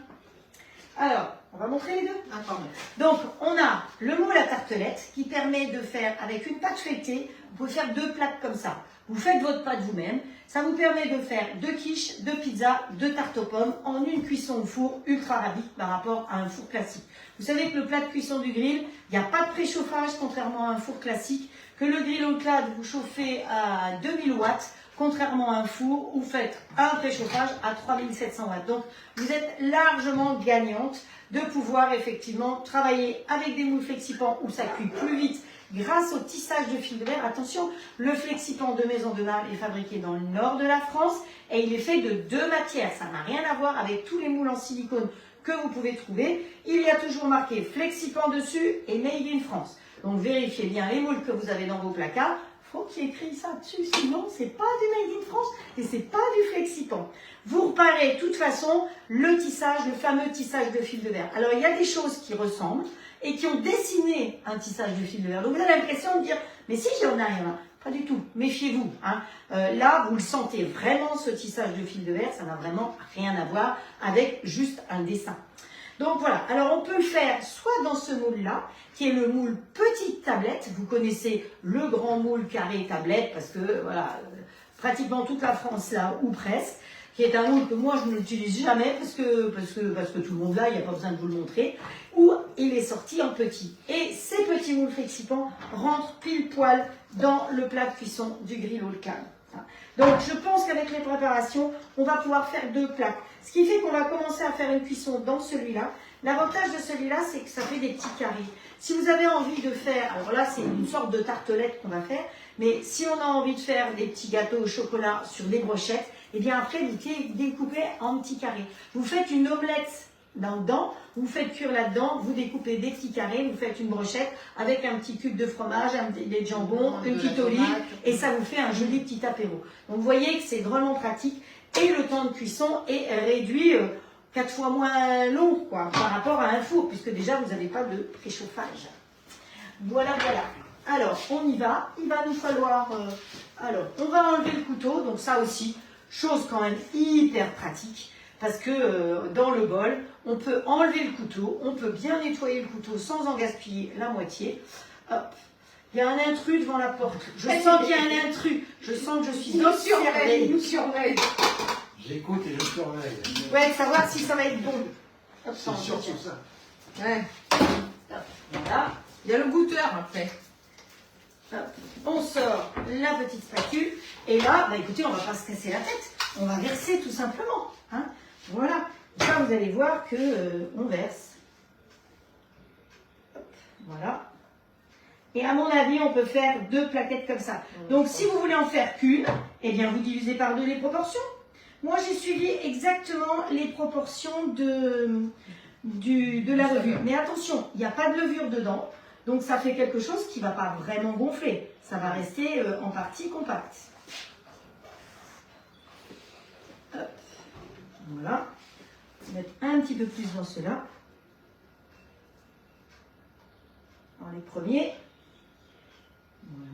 Alors, on va montrer les deux. Ah, pardon. Donc, on a le moule à tartelette qui permet de faire, avec une pâte feuilletée, vous pouvez faire deux plats comme ça. Vous faites votre pâte vous-même. Ça vous permet de faire 2 quiches, 2 pizzas, 2 tartes aux pommes en une cuisson au four ultra rapide par rapport à un four classique. Vous savez que le plat de cuisson du grill, il n'y a pas de préchauffage contrairement à un four classique, que le grill au clad vous chauffez à 2000 watts contrairement à un four où vous faites un préchauffage à 3700 watts. Donc vous êtes largement gagnante de pouvoir effectivement travailler avec des moules Flexipan où ça cuit plus vite grâce au tissage de fil de verre. Attention, le Flexipan de Maison de Marle est fabriqué dans le nord de la France et il est fait de 2 matières. Ça n'a rien à voir avec tous les moules en silicone que vous pouvez trouver. Il y a toujours marqué Flexipan dessus et Made in France. Donc vérifiez bien les moules que vous avez dans vos placards. Faut qu'il y ait écrit ça dessus, sinon c'est pas du Made in France et c'est pas du Flexipan. Vous reparez de toute façon le tissage, le fameux tissage de fil de verre. Alors il y a des choses qui ressemblent et qui ont dessiné un tissage de fil de verre. Donc vous avez l'impression de dire, mais si j'en ai rien, pas du tout, méfiez-vous. Hein. Là, vous le sentez vraiment, ce tissage de fil de verre, ça n'a vraiment rien à voir avec juste un dessin. Donc voilà, alors on peut le faire soit dans ce moule-là, qui est le moule petite tablette. Vous connaissez le grand moule carré tablette, parce que voilà, pratiquement toute la France là, ou presque, qui est un moule que moi je ne l'utilise jamais parce que tout le monde l'a, il n'y a pas besoin de vous le montrer, où il est sorti en petit. Et ces petits moules Flexipan rentrent pile poil dans le plat de cuisson du grill haut de cale. Donc je pense qu'avec les préparations, on va pouvoir faire 2 plats. Ce qui fait qu'on va commencer à faire une cuisson dans celui-là. L'avantage de celui-là, c'est que ça fait des petits carrés. Si vous avez envie de faire, alors là c'est une sorte de tartelette qu'on va faire, mais si on a envie de faire des petits gâteaux au chocolat sur des brochettes, et bien après vous découpez en petits carrés. Vous faites une omelette dedans, vous faites cuire là-dedans, vous découpez des petits carrés, vous faites une brochette avec un petit cube de fromage, des jambons, une petite olive, et ça vous fait un joli petit apéro. Donc vous voyez que c'est vraiment pratique et le temps de cuisson est réduit 4 fois moins long quoi, par rapport à un four, puisque déjà vous n'avez pas de préchauffage. Voilà, voilà. Alors, on y va. Il va nous falloir... alors, on va enlever le couteau. Donc ça aussi, chose quand même hyper pratique. Parce que dans le bol, on peut enlever le couteau. On peut bien nettoyer le couteau sans en gaspiller la moitié. Hop. Il y a un intrus devant la porte. Je sens qu'il y a un intrus. Je sens que je suis observée. Il nous surveille. J'écoute et je surveille. Ouais, savoir si ça va être bon. Hop, C'est surtout ça. Ouais. Hop, voilà. Il y a le goûteur après. Hop. On sort la petite spatule. Et là, bah écoutez, on va pas se casser la tête. On va verser tout simplement. Hein. Voilà. Là, vous allez voir que on verse. Hop. Voilà. Et à mon avis, on peut faire 2 plaquettes comme ça. Donc, si vous voulez en faire qu'une, eh bien, vous divisez par 2 les proportions. Moi, j'ai suivi exactement les proportions de la levure. Mais attention, il n'y a pas de levure dedans. Donc, ça fait quelque chose qui ne va pas vraiment gonfler. Ça va rester en partie compacte. Hop. Voilà. Je vais mettre un petit peu plus dans cela. Dans les premiers. Voilà.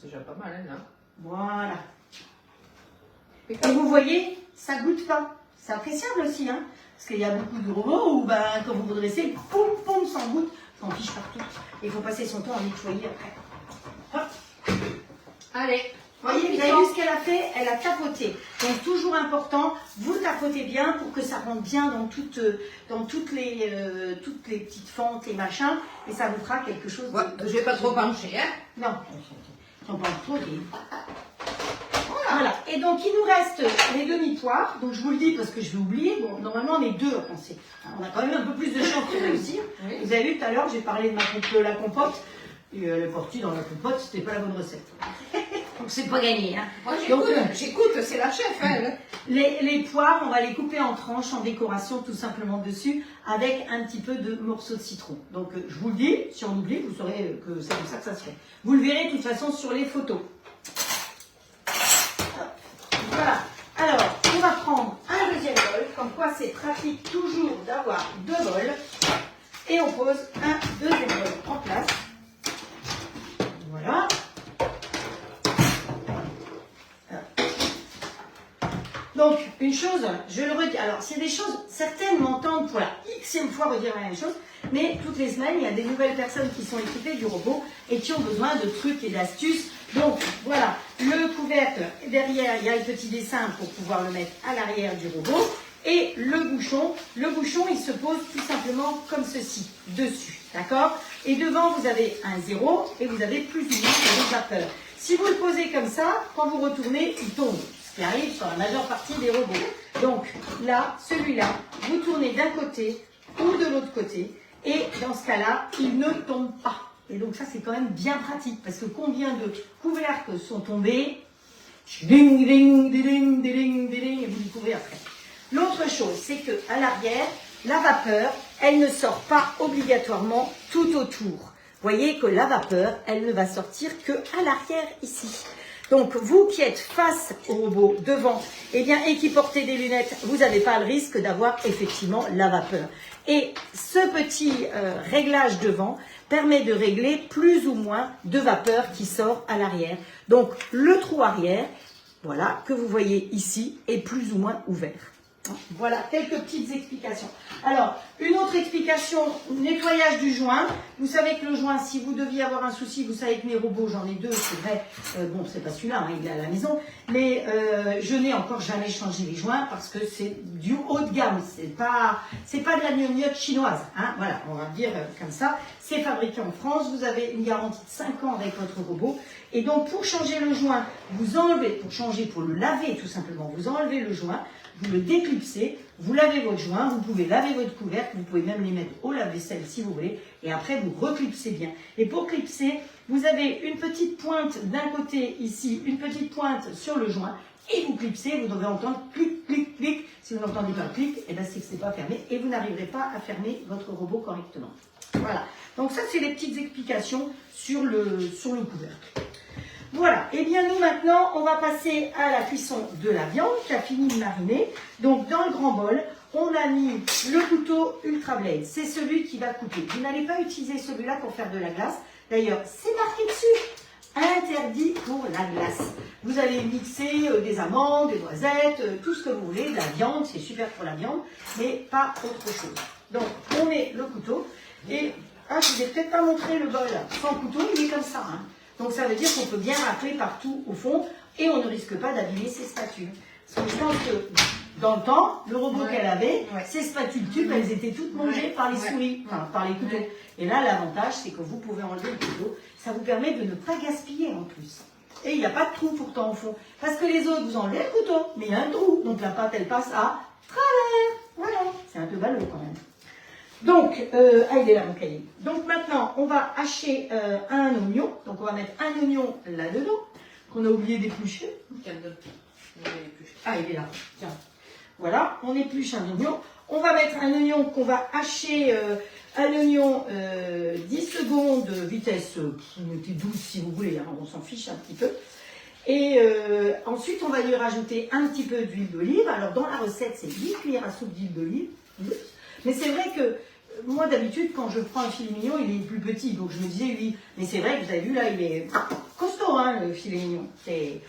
C'est déjà pas mal, hein, là. Voilà. Et comme vous voyez, ça goûte pas. C'est appréciable aussi, hein. Parce qu'il y a beaucoup de robots où, ben, quand vous vous dressez, poum, poum, sans goutte, ça en fiche partout. Et il faut passer son temps à nettoyer après. Hop. Allez. Vous voyez, vous avez vu ce qu'elle a fait? Elle a tapoté. Donc, toujours important, vous tapotez bien pour que ça rentre bien dans toutes les petites fentes, les machins. Et ça vous fera quelque chose de... Ouais, je vais pas trop pencher, hein. Non, on parle trop. Voilà. Et donc, il nous reste les demi-poires. Donc, je vous le dis parce que je vais oublier. Bon, normalement, on est 2 à penser. On a quand même un peu plus de chance de réussir. Oui. Vous avez vu tout à l'heure, j'ai parlé de la compote. Et elle est partie dans la compote, c'était pas la bonne recette. Donc, c'est pas gagné. Hein. Moi, j'écoute, c'est la chef, elle. Les poires, on va les couper en tranches, en décoration, tout simplement dessus, avec un petit peu de morceaux de citron. Donc, je vous le dis, si on oublie, vous saurez que c'est comme ça que ça se fait. Vous le verrez de toute façon sur les photos. Voilà. Alors, on va prendre un deuxième bol, comme quoi c'est pratique toujours d'avoir 2 bols. Et on pose un deuxième bol en place. Voilà. Donc, une chose, je le redis, alors c'est des choses, certaines m'entendent pour la xème fois redire la même chose, mais toutes les semaines, il y a des nouvelles personnes qui sont équipées du robot et qui ont besoin de trucs et d'astuces. Donc, voilà, Le couvercle, derrière, il y a le petit dessin pour pouvoir le mettre à l'arrière du robot. Et le bouchon, il se pose tout simplement comme ceci, dessus, d'accord? Et devant, vous avez un 0 et vous avez plus ou moins de vapeur. Si vous le posez comme ça, quand vous retournez, il tombe, ce qui arrive sur la majeure partie des robots. Donc là, celui-là, vous tournez d'un côté ou de l'autre côté, et dans ce cas-là, il ne tombe pas. Et donc ça, c'est quand même bien pratique, parce que combien de couvercles sont tombés? Ding, ding, ding, ding, ding, ding, et vous découvrez après. L'autre chose, c'est qu'à l'arrière, la vapeur, elle ne sort pas obligatoirement tout autour. Vous voyez que la vapeur, elle ne va sortir que à l'arrière ici. Donc, vous qui êtes face au robot devant, eh bien, et qui portez des lunettes, vous n'avez pas le risque d'avoir effectivement la vapeur. Et ce petit réglage devant permet de régler plus ou moins de vapeur qui sort à l'arrière. Donc, le trou arrière, voilà, que vous voyez ici, est plus ou moins ouvert. Voilà, quelques petites explications. Alors, une autre explication, nettoyage du joint. Vous savez que le joint, si vous deviez avoir un souci, vous savez que mes robots, j'en ai deux, c'est vrai. Bon, c'est pas celui-là, hein, il est à la maison. Mais je n'ai encore jamais changé les joints parce que c'est du haut de gamme. C'est pas de la gnognotte chinoise. Hein, voilà, on va dire comme ça. C'est fabriqué en France. Vous avez une garantie de 5 ans avec votre robot. Et donc, pour changer le joint, vous enlevez, pour le laver tout simplement, vous enlevez le joint. Vous le déclipsez, vous lavez votre joint, vous pouvez laver votre couvercle, vous pouvez même les mettre au lave-vaisselle si vous voulez, et après vous reclipsez bien. Et pour clipser, vous avez une petite pointe d'un côté ici, une petite pointe sur le joint, et vous clipsez, vous devez entendre clic, clic, clic. Si vous n'entendez pas clic, et bien c'est que ce n'est pas fermé, et vous n'arriverez pas à fermer votre robot correctement. Voilà, donc ça c'est les petites explications sur le couvercle. Voilà, et bien nous maintenant, on va passer à la cuisson de la viande qui a fini de mariner. Donc dans le grand bol, on a mis le couteau Ultra Blade. C'est celui qui va couper. Vous n'allez pas utiliser celui-là pour faire de la glace. D'ailleurs, c'est marqué dessus. Interdit pour la glace. Vous allez mixer des amandes, des noisettes, tout ce que vous voulez, de la viande, c'est super pour la viande, mais pas autre chose. Donc on met le couteau et, je ne vous ai peut-être pas montré le bol sans couteau, il est comme ça. Hein. Donc ça veut dire qu'on peut bien racler partout au fond et on ne risque pas d'abîmer ses spatules. Parce que je pense que dans le temps, le robot qu'elle avait, ses spatules tubes, elles étaient toutes mangées par les souris, enfin par les couteaux. Et là, l'avantage, c'est que vous pouvez enlever le couteau. Ça vous permet de ne pas gaspiller en plus. Et il n'y a pas de trou pourtant au fond. Parce que les autres, vous enlevez le couteau, mais il y a un trou. Donc la pâte, elle passe à travers. Voilà, c'est un peu ballot quand même. Donc, il est là mon cahier. Donc maintenant, on va hacher un oignon. Donc on va mettre un oignon là-dedans, qu'on a oublié d'éplucher. Ah, il est là. Tiens. Voilà, on épluche un oignon. On va mettre un oignon qu'on va hacher, un oignon 10 secondes, vitesse, mettez 12 si vous voulez, hein, on s'en fiche un petit peu. Et ensuite, on va lui rajouter un petit peu d'huile d'olive. Alors dans la recette, c'est 8 cuillères à soupe d'huile d'olive. Mais c'est vrai que moi, d'habitude, quand je prends un filet mignon, il est plus petit. Donc, je me disais, oui. Mais c'est vrai que vous avez vu, là, il est costaud, hein, le filet mignon. C'est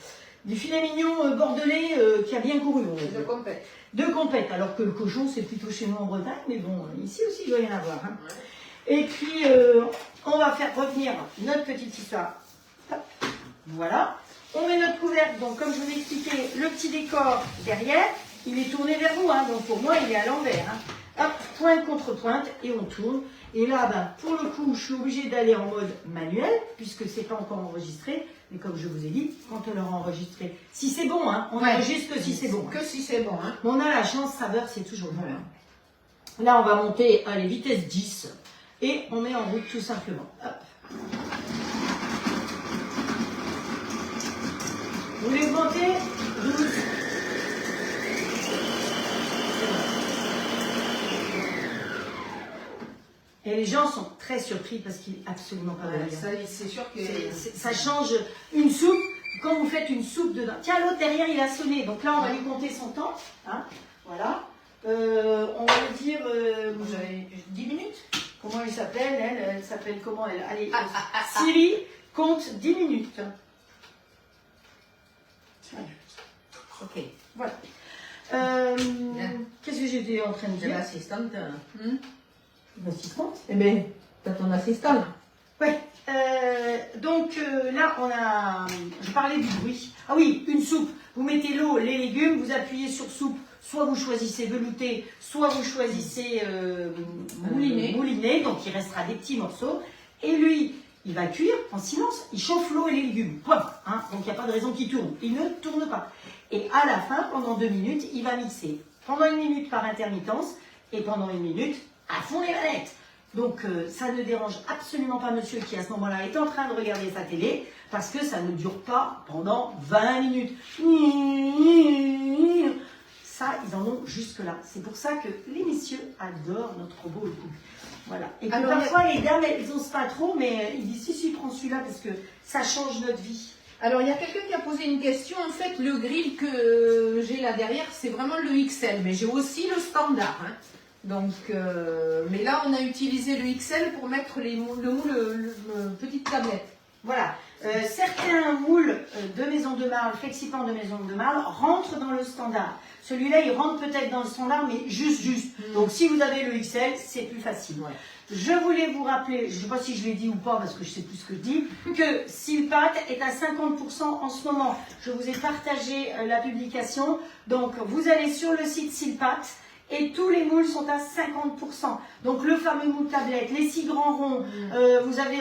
du filet mignon bordelais qui a bien couru. De compète. De compète. Alors que le cochon, c'est plutôt chez nous en Bretagne. Mais bon, ici aussi, il doit y en avoir. Hein. Et puis, on va faire revenir notre petite histoire. Hop. Voilà. On met notre couvercle. Donc, comme je vous ai expliqué, le petit décor derrière, il est tourné vers vous. Hein. Donc, pour moi, il est à l'envers. Hein. Hop, pointe contre pointe et on tourne. Et là, pour le coup, je suis obligée d'aller en mode manuel puisque c'est pas encore enregistré. Mais comme je vous ai dit, quand on l'aura enregistré, si c'est bon, hein, on enregistre que si c'est bon. Que si c'est bon. Hein. Mais on a la chance, saveur, c'est toujours bon. Hein. Là, on va monter à les vitesses 10 et on met en route tout simplement. Hop. Vous voulez augmenter 12. Et les gens sont très surpris parce qu'il n'est absolument pas bon. C'est sûr que ça change une soupe. Quand vous faites une soupe dedans. Tiens, l'autre derrière, il a sonné. Donc là, on va lui compter son temps. Hein, voilà. On va lui dire 10 minutes. Comment elle s'appelle, elle s'appelle comment elle? Allez, Siri, compte 10 minutes. Ok, voilà. Qu'est-ce que j'étais en train de dire? L'assistante. L'assistante? Eh bien, t'as ton assistante. Ouais. Donc là, je parlais du bruit. Ah oui, une soupe. Vous mettez l'eau, les légumes, vous appuyez sur soupe. Soit vous choisissez velouté, soit vous choisissez mouliné. Donc il restera des petits morceaux. Et lui, il va cuire en silence. Il chauffe l'eau et les légumes. Point. Hein, donc il n'y a pas de raison qu'il tourne. Il ne tourne pas. Et à la fin, pendant 2 minutes, il va mixer. Pendant 1 minute par intermittence et pendant 1 minute à fond les manettes. Donc ça ne dérange absolument pas monsieur qui à ce moment-là est en train de regarder sa télé parce que ça ne dure pas pendant 20 minutes. Ça, ils en ont jusque-là. C'est pour ça que les messieurs adorent notre robot le coup. Voilà. Et puis parfois les dames, elles n'osent pas trop, mais ils disent si, prends celui-là parce que ça change notre vie. Alors, il y a quelqu'un qui a posé une question. En fait, le grill que j'ai là derrière, c'est vraiment le XL, mais j'ai aussi le standard. Hein. Donc, mais là, on a utilisé le XL pour mettre le moule petite tablette. Voilà. Certains moules de maison de marle, FlexiPan de maison de marle, rentrent dans le standard. Celui-là, il rentre peut-être dans le standard, mais juste. Donc, si vous avez le XL, c'est plus facile. Ouais. Je voulais vous rappeler, je ne sais pas si je l'ai dit ou pas, parce que je ne sais plus ce que je dis, que Silpat est à 50% en ce moment. Je vous ai partagé la publication. Donc, vous allez sur le site Silpat et tous les moules sont à 50%. Donc, le fameux moule tablette, les 6 grands ronds, vous avez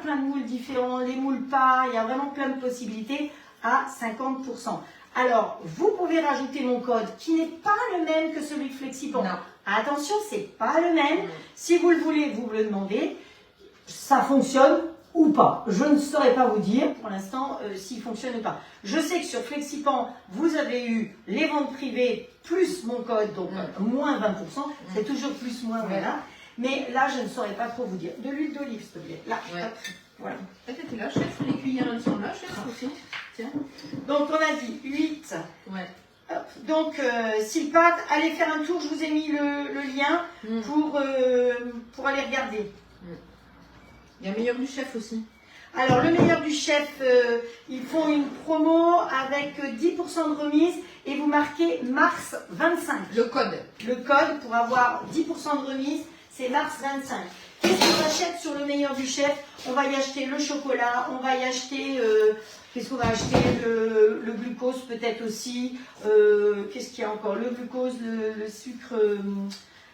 plein de moules différents, les moules pas, il y a vraiment plein de possibilités à 50%. Alors, vous pouvez rajouter mon code qui n'est pas le même que celui de FlexiPan. Non. Attention, c'est pas le même. Si vous le voulez, vous me le demandez. Ça fonctionne ou pas. Je ne saurais pas vous dire pour l'instant s'il fonctionne ou pas. Je sais que sur FlexiPan, vous avez eu les ventes privées plus mon code, donc moins 20%. C'est toujours plus, moins, voilà. Mais là, je ne saurais pas trop vous dire. De l'huile d'olive, s'il te plaît. Là, hop, voilà. T'es là, chef. Les cuillères, elles sont là, chef, aussi. Tiens. Donc, on a dit 8. Ouais. Donc, Silpat, allez faire un tour, je vous ai mis le lien pour aller regarder. Il y a meilleur du chef aussi. Alors, le meilleur du chef, ils font une promo avec 10% de remise et vous marquez mars 25. Le code. Le code pour avoir 10% de remise, c'est mars 25. Qu'est-ce qu'on achète sur le meilleur du chef? On va y acheter le chocolat, on va y acheter... Qu'est-ce qu'on va acheter? Le glucose peut-être aussi. Qu'est-ce qu'il y a encore? Le glucose, le sucre,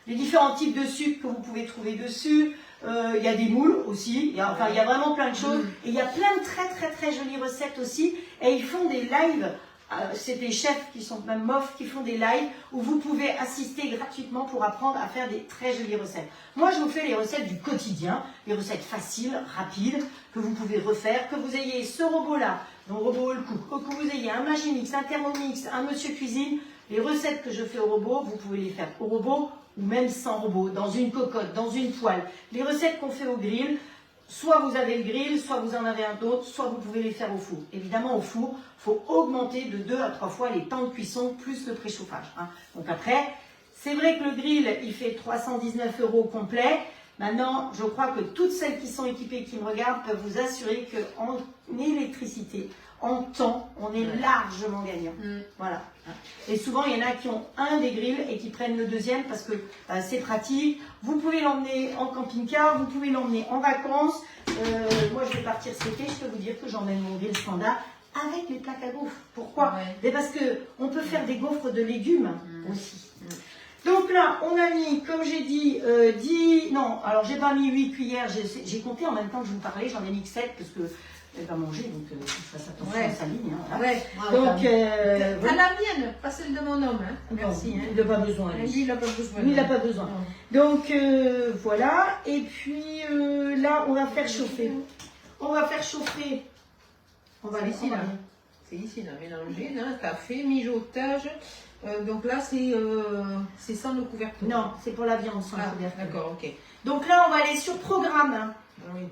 les différents types de sucre que vous pouvez trouver dessus. Il y a des moules aussi. Il y a vraiment plein de choses. Et il y a plein de très jolies recettes aussi. Et ils font des lives. C'est des chefs qui sont même MOF qui font des lives où vous pouvez assister gratuitement pour apprendre à faire des très jolies recettes. Moi, je vous fais les recettes du quotidien, les recettes faciles, rapides, que vous pouvez refaire, que vous ayez ce robot-là, mon robot le cook, que vous ayez un Magimix, un Thermomix, un Monsieur Cuisine. Les recettes que je fais au robot, vous pouvez les faire au robot ou même sans robot, dans une cocotte, dans une poêle. Les recettes qu'on fait au grill, soit vous avez le grill, soit vous en avez un autre, soit vous pouvez les faire au four. Évidemment, au four, il faut augmenter de 2 à 3 fois les temps de cuisson plus le préchauffage. Hein. Donc après, c'est vrai que le grill, il fait 319 € complet. Maintenant, je crois que toutes celles qui sont équipées, qui me regardent, peuvent vous assurer qu'en électricité, en temps, on est largement gagnant. Voilà. Et souvent, il y en a qui ont un des grilles et qui prennent le deuxième parce que c'est pratique. Vous pouvez l'emmener en camping-car, vous pouvez l'emmener en vacances. Moi, je vais partir cet été, je peux vous dire que j'emmène mon grill standard avec les plaques à gaufres. Pourquoi? Mais parce qu'on peut faire des gaufres de légumes aussi. Donc là, on a mis, comme j'ai dit, 10... Non, alors j'ai pas mis 8 cuillères, j'ai compté en même temps que je vous parlais, j'en ai mis que 7 parce que elle va manger, donc il faut que je fasse attention à sa ligne. Hein, voilà. Donc, voilà. À la mienne, pas celle de mon homme. Hein. Merci. Non, hein. Il n'a pas besoin. Lui, il n'a pas besoin. Lui, il n'a pas besoin. Donc, voilà. Et puis, là, on va faire chauffer. On va faire chauffer. On va ici, là. C'est ici, là, mélanger, là, café, mijotage. Donc là, c'est sans le couvercle. Non, c'est pour la viande sans le couvercle. D'accord, ok. Donc là, on va aller sur programme. Hein. Oui.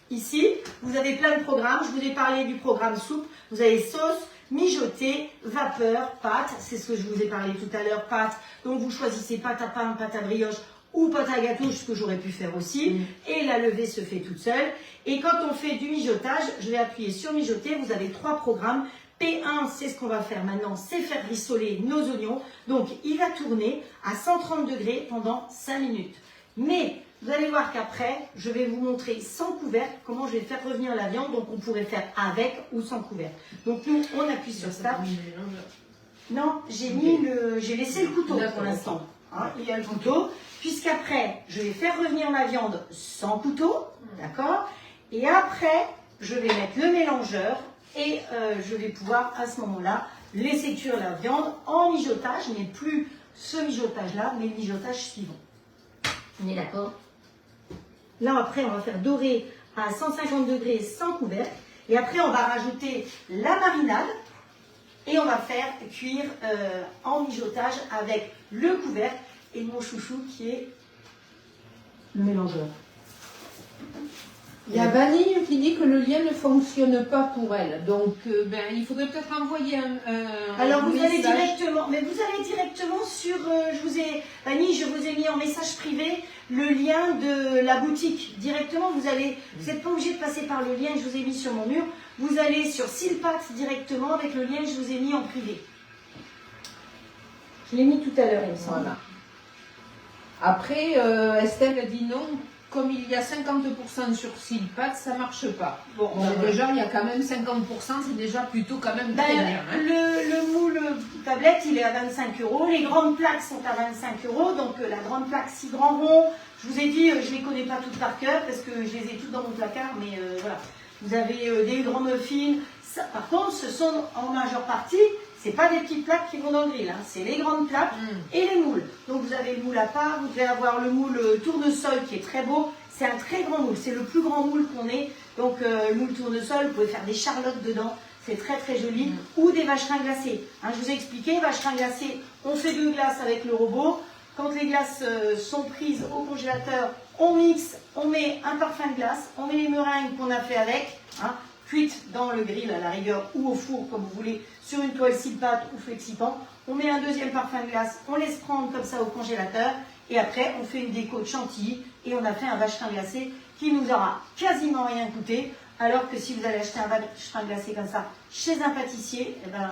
Ici, vous avez plein de programmes. Je vous ai parlé du programme soupe. Vous avez sauce, mijoter, vapeur, pâte. C'est ce que je vous ai parlé tout à l'heure, pâte. Donc, vous choisissez pâte à pain, pâte à brioche ou pâte à gâteau, ce que j'aurais pu faire aussi. Et la levée se fait toute seule. Et quand on fait du mijotage, je vais appuyer sur mijoter. Vous avez 3 programmes. P1, c'est ce qu'on va faire maintenant, c'est faire rissoler nos oignons. Donc, il va tourner à 130 degrés pendant 5 minutes. Mais Vous allez voir qu'après, je vais vous montrer sans couvercle comment je vais faire revenir la viande. Donc, on pourrait faire avec ou sans couvercle. Donc, nous, on appuie sur Start. Non, j'ai laissé le couteau pour l'instant. Hein, il y a le couteau. Puisqu'après, je vais faire revenir la viande sans couteau. D'accord? Et après, je vais mettre le mélangeur. Et je vais pouvoir, à ce moment-là, laisser cuire la viande en mijotage. Mais plus ce mijotage-là, mais le mijotage suivant. On est d'accord? Là, après, on va faire dorer à 150 degrés sans couvercle. Et après, on va rajouter la marinade. Et on va faire cuire en mijotage avec le couvercle et mon chouchou qui est le mélangeur. Il y a Vanille qui dit que le lien ne fonctionne pas pour elle. Donc, il faudrait peut-être envoyer Alors, vous allez message. directement sur, Vanille, je vous ai mis en message privé le lien de la boutique. Directement, vous n'êtes pas obligé de passer par le lien que je vous ai mis sur mon mur. Vous allez sur Silpat directement avec le lien que je vous ai mis en privé. Je l'ai mis tout à l'heure, il me semble. Voilà. Après, Estelle a dit non. Comme il y a 50% sur Silpat, ça ne marche pas. Bon, déjà, il y a quand même 50%, c'est déjà plutôt quand même très bien. Hein. Le moule tablette, il est à 25 €. Les grandes plaques sont à 25 €. Donc, la grande plaque 6 grands ronds, je vous ai dit, je ne les connais pas toutes par cœur parce que je les ai toutes dans mon placard. Mais voilà, vous avez des grands muffins. Ça, par contre, ce sont en majeure partie, ce n'est pas des petites plaques qui vont dans le grill. Hein. C'est les grandes plaques et les moules. Donc, vous avez le moule à part. Vous devez avoir le moule tournesol qui est très beau. C'est un très grand moule. C'est le plus grand moule qu'on ait. Donc, le moule tournesol, vous pouvez faire des charlottes dedans. C'est très, très joli. Ou des vacherins glacés. Hein, je vous ai expliqué, vacherins glacés, on fait deux glaces avec le robot. Quand les glaces sont prises au congélateur, on mixe, on met un parfum de glace, on met les meringues qu'on a fait avec, hein, cuites dans le grill à la rigueur ou au four comme vous voulez, sur une toile Silpat ou Flexipan. On met un deuxième parfum de glace, on laisse prendre comme ça au congélateur et après on fait une déco de chantilly et on a fait un vacherin glacé qui nous aura quasiment rien coûté. Alors que si vous allez acheter un vacherin glacé comme ça chez un pâtissier, eh ben,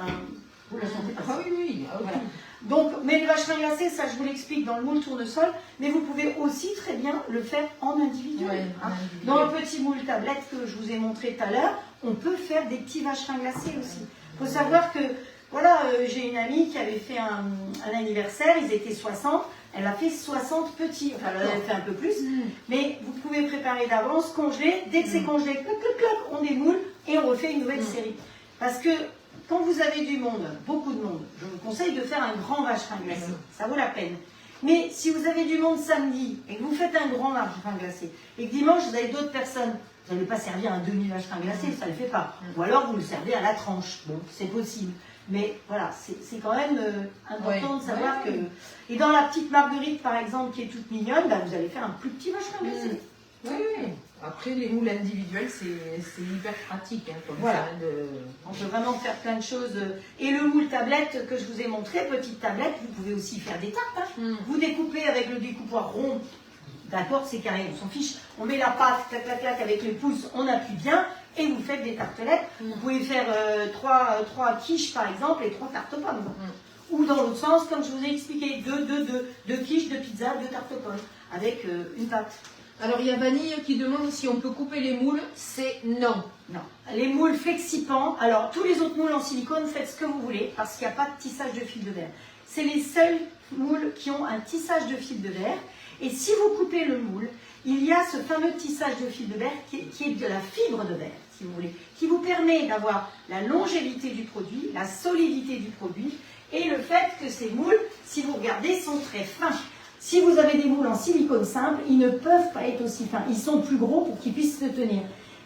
vous le sentez pas. Ah oui. Voilà. Donc, mais le vacherin glacé, ça je vous l'explique dans le moule tournesol, mais vous pouvez aussi très bien le faire en individuel. Ouais, hein. Dans le petit moule tablette que je vous ai montré tout à l'heure, on peut faire des petits vacherins glacés aussi. Il faut savoir que, voilà, j'ai une amie qui avait fait un anniversaire, ils étaient 60, elle a fait 60 petits, enfin elle a fait un peu plus, mais vous pouvez préparer d'avance, congeler, dès que c'est congelé, clac, clac, clac, on démoule et on refait une nouvelle série. Parce que quand vous avez du monde, beaucoup de monde, je vous conseille de faire un grand vacherin glacé. Ça vaut la peine. Mais si vous avez du monde samedi et que vous faites un grand vacherin glacé et que dimanche vous avez d'autres personnes, vous n'allez pas servir un demi-vacherin glacé, ça ne le fait pas. Ou alors vous le servez à la tranche. Bon, c'est possible. Mais voilà, c'est quand même important de savoir que... Et dans la petite marguerite, par exemple, qui est toute mignonne, bah, vous allez faire un plus petit vacherin glacé. Oui. Après, les moules individuels, c'est hyper pratique. Hein, comme voilà. ça, On peut vraiment faire plein de choses. Et le moule tablette que je vous ai montré, petite tablette, vous pouvez aussi faire des tartes. Hein. Vous découpez avec le découpoir rond. D'accord, c'est carré, on s'en fiche. On met la pâte, clac, clac, clac, avec les pouces, on appuie bien et vous faites des tartelettes. Vous pouvez faire 3 quiches, par exemple, et 3 tartes aux pommes. Ou dans l'autre sens, comme je vous ai expliqué, 2 quiches, 2 pizzas, 2 tartes aux pommes, avec une pâte. Alors, il y a Vanille qui demande si on peut couper les moules. C'est non. Non. Les moules Flexipan, alors tous les autres moules en silicone, faites ce que vous voulez, parce qu'il n'y a pas de tissage de fil de verre. C'est les seuls moules qui ont un tissage de fil de verre. Et si vous coupez le moule, il y a ce fameux tissage de fil de verre qui est de la fibre de verre, si vous voulez, qui vous permet d'avoir la longévité du produit, la solidité du produit, et le fait que ces moules, si vous regardez, sont très fins. Si vous avez des moules en silicone simple, ils ne peuvent pas être aussi fins. Ils sont plus gros pour qu'ils puissent se tenir.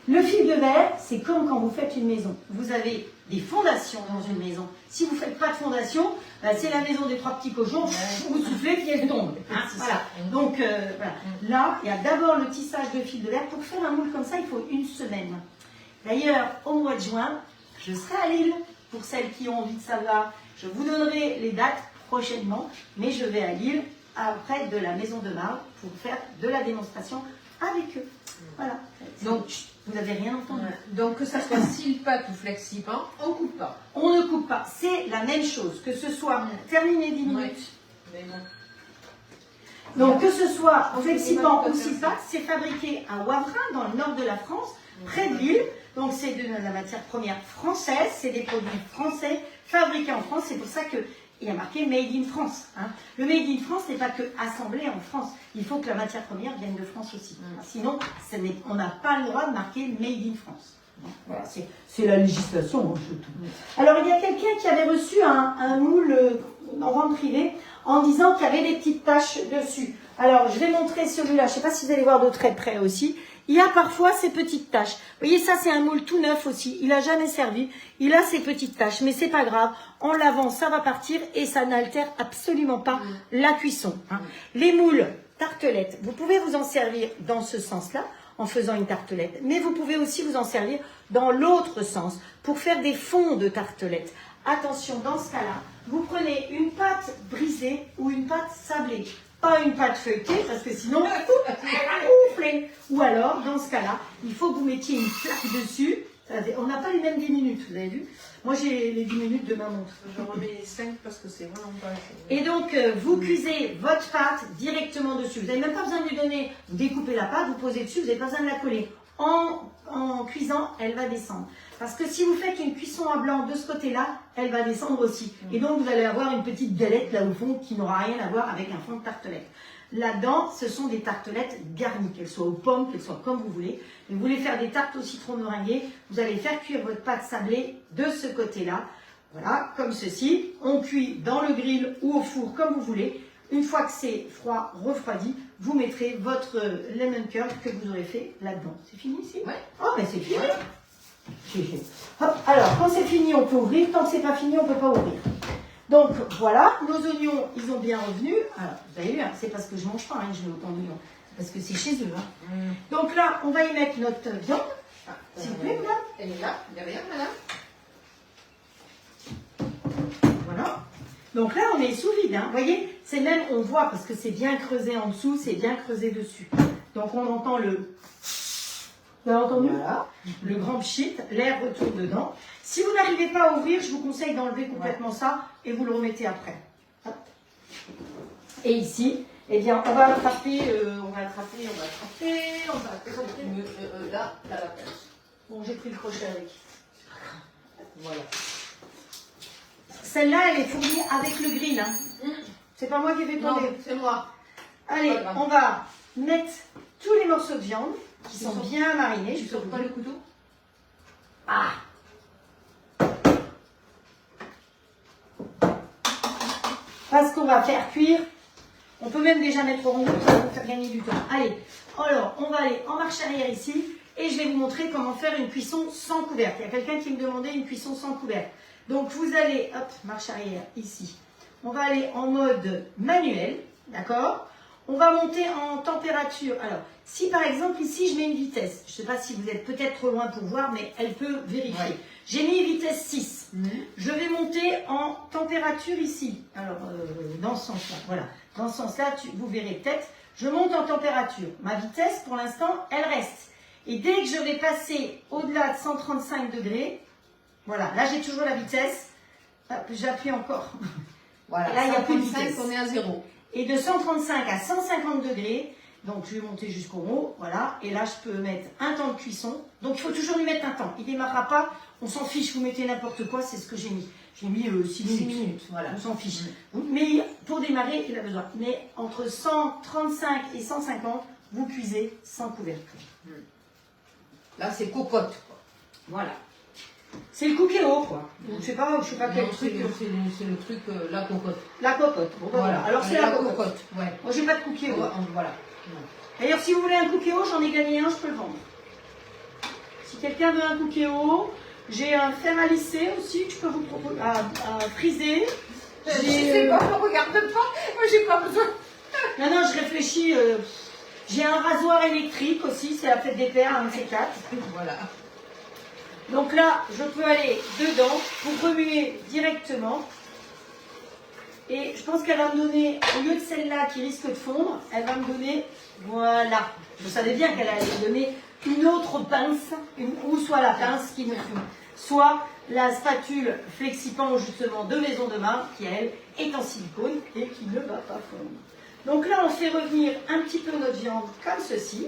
Le fil de verre, c'est comme quand vous faites une maison. Vous avez des fondations dans une maison. Si vous ne faites pas de fondation, bah, c'est la maison des 3 petits cochons, vous soufflez puis elle tombe. Hein, voilà. Donc voilà. Là, il y a d'abord le tissage de fil de verre. Pour faire un moule comme ça, il faut 1 semaine. D'ailleurs, au mois de juin, je serai à Lille. Pour celles qui ont envie de savoir, je vous donnerai les dates prochainement, mais je vais à Lille, près de la maison de marbre, pour faire de la démonstration avec eux. Voilà. Donc, vous n'avez rien entendu. Donc, que ça soit Silpat ou Flexipan, on ne coupe pas. On ne coupe pas. C'est la même chose. Que ce soit terminé 10 minutes. Mais non. Donc que ce soit Flexipan ou Sipac, c'est fabriqué à Wavrin, dans le nord de la France, près de Lille. Donc c'est de la matière première française, c'est des produits français fabriqués en France. C'est pour ça qu'il y a marqué Made in France. Hein. Le Made in France n'est pas que assemblé en France. Il faut que la matière première vienne de France aussi. Sinon, on n'a pas le droit de marquer Made in France. Voilà, c'est la législation. Alors il y a quelqu'un qui avait reçu un moule en vente privée en disant qu'il y avait des petites taches dessus. Alors je vais montrer celui-là. Je ne sais pas si vous allez voir de très près aussi. Il y a parfois ces petites taches. Vous voyez, ça c'est un moule tout neuf aussi. Il n'a jamais servi. Il a ces petites taches, mais c'est pas grave. En lavant, ça va partir et ça n'altère absolument pas la cuisson. Hein. Les moules tartelettes, vous pouvez vous en servir dans ce sens-là, en faisant une tartelette. Mais vous pouvez aussi vous en servir dans l'autre sens, pour faire des fonds de tartelettes. Attention, dans ce cas-là, vous prenez une pâte brisée ou une pâte sablée. Pas une pâte feuilletée, parce que sinon, elle va gonfler. Ou alors, dans ce cas-là, il faut que vous mettiez une plaque dessus. On n'a pas les mêmes 10 minutes, vous avez vu? Moi, j'ai les 10 minutes de ma montre. Je remets 5 parce que c'est vraiment pas... Et donc, vous cuisez votre pâte directement dessus. Vous n'avez même pas besoin de lui donner, vous découpez la pâte, vous posez dessus, vous n'avez pas besoin de la coller. En cuisant, elle va descendre. Parce que si vous faites une cuisson à blanc de ce côté-là, elle va descendre aussi. Et donc, vous allez avoir une petite galette là au fond qui n'aura rien à voir avec un fond de tartelette. Là-dedans, ce sont des tartelettes garnies, qu'elles soient aux pommes, qu'elles soient comme vous voulez. Et vous voulez faire des tartes au citron meringuées, vous allez faire cuire votre pâte sablée de ce côté-là. Voilà, comme ceci. On cuit dans le grill ou au four, comme vous voulez. Une fois que c'est froid, refroidi, vous mettrez votre lemon curd que vous aurez fait là-dedans. C'est fini ici? Ouais. Oh, mais c'est fini. Hop, alors, quand c'est fini, on peut ouvrir. Tant que c'est pas fini, on ne peut pas ouvrir. Donc, voilà, nos oignons, ils ont bien revenu. Alors, vous avez vu, hein, c'est parce que je ne mange pas, hein, je mets autant d'oignons. C'est parce que c'est chez eux. Hein. Donc là, on va y mettre notre viande. S'il vous plaît, madame. Elle est là, derrière, madame. Voilà. Donc là, on est sous vide. Hein. Vous voyez, c'est même, on voit, parce que c'est bien creusé en dessous, c'est bien creusé dessus. Donc, on entend le... Vous avez entendu? Voilà. Le grand pchit, l'air retourne dedans. Si vous n'arrivez pas à ouvrir, je vous conseille d'enlever complètement ça et vous le remettez après. Hop. Et ici, eh bien, on va attraper, Là, la pince. Bon, j'ai pris le crochet avec. Voilà. Celle-là, elle est fournie avec le grill. Hein. C'est pas moi qui vais Non, tomber. c'est moi. Allez, on va mettre tous les morceaux de viande qui sont bien marinés. Tu sors pas le couteau? Ah! Parce qu'on va faire cuire. On peut même déjà mettre au rond, ça va vous faire gagner du temps. Allez, alors on va aller en marche arrière ici et je vais vous montrer comment faire une cuisson sans couvercle. Il y a quelqu'un qui me demandait une cuisson sans couvercle. Donc vous allez, hop, marche arrière ici. On va aller en mode manuel, d'accord? On va monter en température. Alors, si par exemple ici je mets une vitesse, je ne sais pas si vous êtes peut-être trop loin pour voir, mais elle peut vérifier. Ouais. J'ai mis vitesse 6. Je vais monter en température ici. Alors, dans ce sens-là, voilà. Dans ce sens-là, vous verrez peut-être. Je monte en température. Ma vitesse, pour l'instant, elle reste. Et dès que je vais passer au-delà de 135 degrés, voilà, là j'ai toujours la vitesse. J'appuie encore. Voilà, et là, il n'y a plus de vitesse. On est à 0. Et de 135 à 150 degrés, donc je vais monter jusqu'au haut, voilà. Et là, je peux mettre un temps de cuisson. Donc, il faut toujours lui mettre un temps. Il ne démarrera pas. On s'en fiche, vous mettez n'importe quoi, c'est ce que j'ai mis. J'ai mis 6 minutes. Voilà, on s'en fiche. Mais pour démarrer, il a besoin. Mais entre 135 et 150, vous cuisez sans couvercle. Là, c'est cocotte, quoi. Voilà. C'est le cookéo, quoi. Je sais pas quel truc. C'est le truc, la cocotte. La cocotte. Bon, ben voilà. Alors, c'est la cocotte. Ouais. Moi, j'ai pas de cookéo. Voilà. D'ailleurs, si vous voulez un cookéo, j'en ai gagné un, je peux le vendre. Si quelqu'un veut un cookéo, j'ai un fer à lisser aussi que je peux vous proposer à friser. Je sais pas, ne regarde pas. Moi, j'ai pas besoin. Non, je réfléchis. J'ai un rasoir électrique aussi, c'est la fête des pères, un de ces quatre. Voilà. Donc là, je peux aller dedans pour remuer directement. Et je pense qu'elle va me donner, au lieu de celle-là qui risque de fondre, elle va me donner, voilà. Je savais bien qu'elle allait me donner une autre pince, ou soit la pince qui me fume, soit la spatule Flexipan justement de Maison de Mar, qui elle est en silicone et qui ne va pas fondre. Donc là, on fait revenir un petit peu notre viande comme ceci.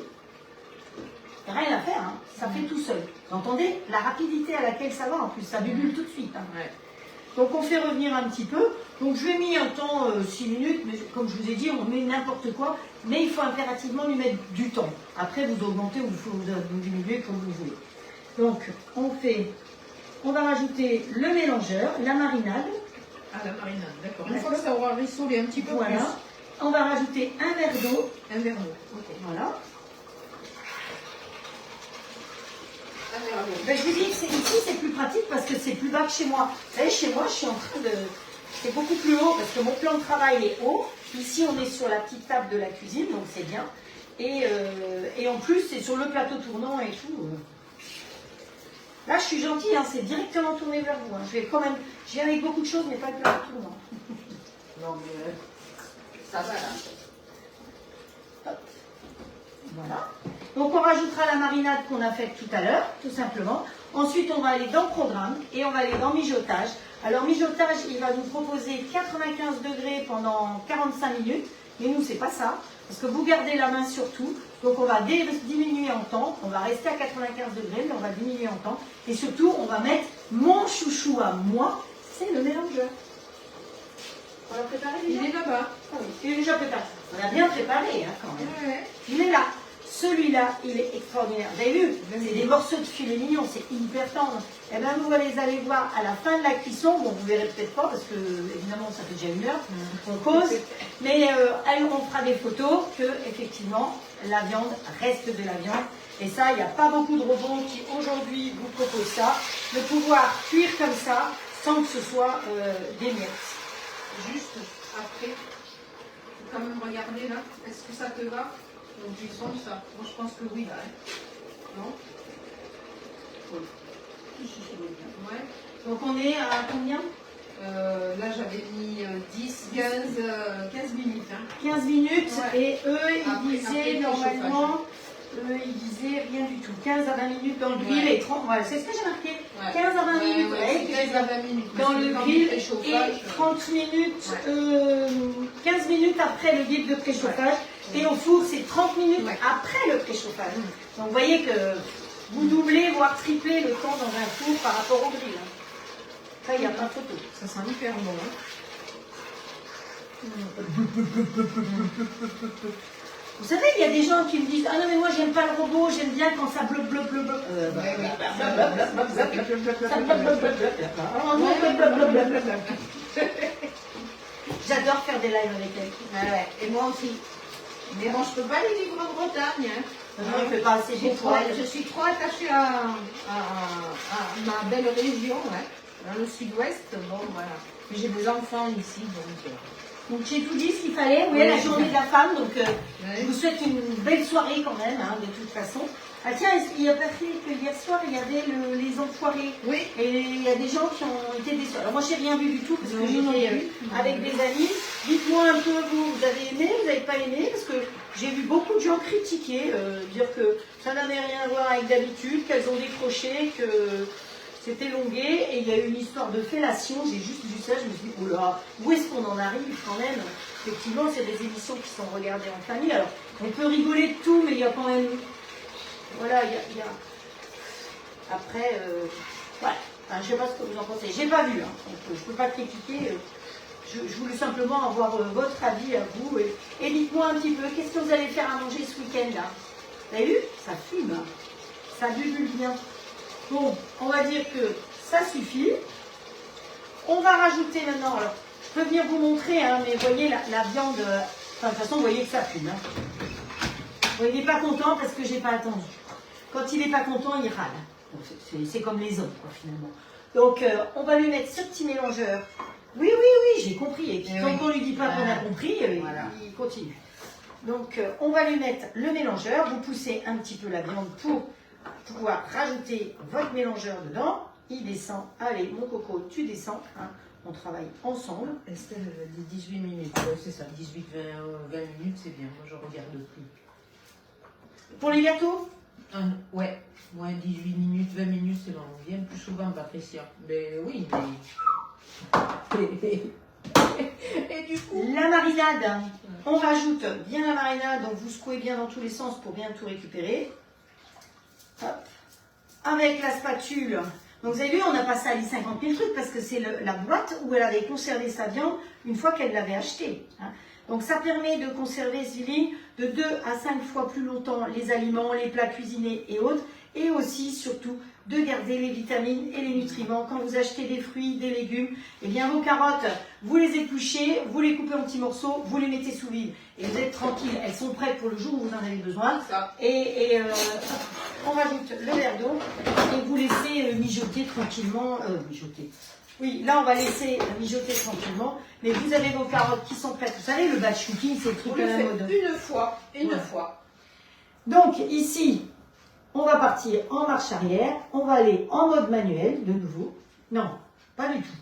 Rien à faire, hein. Ça fait tout seul. Vous entendez la rapidité à laquelle ça va, en plus, ça bubule tout de suite. Hein. Ouais. Donc on fait revenir un petit peu. Donc je vais mis un temps 6 minutes, mais comme je vous ai dit, on met n'importe quoi, mais il faut impérativement lui mettre du temps. Après, vous augmentez ou vous diminuez comme vous voulez. Donc on va rajouter le mélangeur, la marinade. Ah, la marinade, d'accord. Une fois que ça aura rissolé un petit peu Voilà. plus, On va rajouter un verre d'eau. un verre d'eau. Ok. Voilà. Un verre d'eau. Ben, je vous dis que ici c'est plus pratique parce que c'est plus bas que chez moi. Vous savez, chez moi je suis en train de... C'est beaucoup plus haut parce que mon plan de travail est haut. Ici on est sur la petite table de la cuisine, donc c'est bien. Et en plus c'est sur le plateau tournant et tout. Là je suis gentille, hein, c'est directement tourné vers vous. Hein. Je vais quand même... J'y viens avec beaucoup de choses mais pas le plateau tournant. Non, mais ça va là. Hop. Voilà. Donc on rajoutera la marinade qu'on a faite tout à l'heure, tout simplement. Ensuite on va aller dans programme et on va aller dans mijotage. Alors mijotage, il va nous proposer 95 degrés pendant 45 minutes. Mais nous c'est pas ça, parce que vous gardez la main sur tout. Donc on va diminuer en temps, on va rester à 95 degrés, mais on va diminuer en temps. Et surtout on va mettre mon chouchou à moi, c'est le mélangeur. On l'a préparé déjà? Il est là-bas. Ah oui, il est déjà préparé. On a bien préparé hein, quand même. Ouais. Il est là. Celui-là, il est extraordinaire. Vous avez vu? C'est des morceaux de filet mignon, c'est hyper tendre. Et bien, vous allez voir à la fin de la cuisson. Bon, vous verrez peut-être pas parce que, évidemment, ça fait déjà 1 heure qu'on cause. Mais on fera des photos que, effectivement, la viande reste de la viande. Et ça, il n'y a pas beaucoup de robots qui, aujourd'hui, vous proposent ça. De pouvoir cuire comme ça sans que ce soit des miettes. Juste après, faut quand même regarder là. Est-ce que ça te va? Donc tu sens ça. Moi je pense que oui là. Hein. Non? Ouais. Donc, on est à combien? Là j'avais mis 15 minutes. Hein. 15 minutes. Ouais. Et eux, ils Après disaient le normalement... ils disaient rien du tout. 15 à 20 minutes dans le grill Ouais. et 30... Voilà, c'est ce que j'ai marqué. Ouais. 15 à 20 minutes. Ouais, Ouais, 15 à 20 minutes. dans le grill et 30 minutes, Ouais. 15 minutes après le guide de préchauffage. Ouais. Et au four, c'est 30 minutes Ouais. après le préchauffage. Donc vous voyez que vous doublez, voire triplez le temps dans un four par rapport au grill. Hein. Ça, il n'y a pas de photo. Ça sent hyper bon. Hein. Vous savez, il y a des gens qui me disent « Ah non, mais moi, j'aime pas le robot, j'aime bien quand ça bleu. J'adore faire des lives avec elle. Ouais. Et moi aussi. Mais bon, je peux pas les vivre en Bretagne. Hein. Non, il ne fait pas assez beau pour elle. Je suis trop attachée à ma belle région, ouais. Dans le sud-ouest. Bon, voilà. Mais j'ai des enfants ici, donc... Donc j'ai tout dit ce qu'il fallait. Oui, Oui, la c'est journée ça. de la femme. Donc je Ouais. vous souhaite une belle soirée quand même, hein, de toute façon. Ah tiens, il y a pas fait que hier soir, il y avait les enfoirés. Oui. Et il y a des gens qui ont été déçus. Alors moi, j'ai rien vu du tout parce Non, que non j'étais plus. avec des amis. Dites-moi un peu, vous avez aimé, vous n'avez pas aimé? Parce que j'ai vu beaucoup de gens critiquer, dire que ça n'avait rien à voir avec d'habitude, qu'elles ont décroché, que c'était longué. Et il y a eu une histoire de fellation. J'ai juste vu ça, je me suis dit, oh là, où est-ce qu'on en arrive quand même? Effectivement, c'est des émissions qui sont regardées en famille. Alors, on peut rigoler de tout, mais il y a quand même... Voilà, il y a... Après, voilà. Enfin, je ne sais pas ce que vous en pensez. J'ai pas vu, hein, donc je ne peux pas critiquer. Je voulais simplement avoir votre avis à vous. Et dites-moi un petit peu, qu'est-ce que vous allez faire à manger ce week-end là? Vous avez vu? Ça fume, hein. Ça bubule bien. Bon, on va dire que ça suffit. On va rajouter maintenant, alors, je peux venir vous montrer, hein, mais vous voyez la viande, enfin, de toute façon, vous voyez que ça fume. Hein. Bon, il n'est pas content parce que j'ai pas attendu. Quand il n'est pas content, il râle. C'est comme les hommes, quoi, finalement. Donc, on va lui mettre ce petit mélangeur. Oui, j'ai compris. Et puis, tant qu'on ne lui dit pas qu'on a compris, voilà. il continue. Donc, on va lui mettre le mélangeur. Vous poussez un petit peu la viande pour pouvoir rajouter votre mélangeur dedans. Il descend. Allez, mon coco, tu descends. Hein. On travaille ensemble. Estelle, elle a dit 18 minutes. Ouais, c'est ça, 18-20 minutes, c'est bien. Moi, je regarde plus. Pour les gâteaux? Ouais, 18 minutes, 20 minutes, c'est bon. On vient plus souvent, Patricia. Mais oui, mais... Et du coup... La marinade. On rajoute bien la marinade, donc vous secouez bien dans tous les sens pour bien tout récupérer. Hop. Avec la spatule, donc vous avez vu, on n'a pas sali 50 000 trucs parce que c'est la boîte où elle avait conservé sa viande une fois qu'elle l'avait achetée. Hein. Donc ça permet de conserver, Sylvie, de 2 à 5 fois plus longtemps les aliments, les plats cuisinés et autres, et aussi, surtout, de garder les vitamines et les nutriments. Quand vous achetez des fruits, des légumes, eh bien vos carottes, vous les épluchez, vous les coupez en petits morceaux, vous les mettez sous vide et vous êtes tranquille. Elles sont prêtes pour le jour où vous en avez besoin. On rajoute le verre d'eau et vous laissez mijoter tranquillement. Oui, là on va laisser mijoter tranquillement, mais vous avez vos carottes qui sont prêtes. Vous savez, le batch cooking, c'est le truc à la mode. Une fois. Donc ici, on va partir en marche arrière, on va aller en mode manuel de nouveau. Non, pas du tout.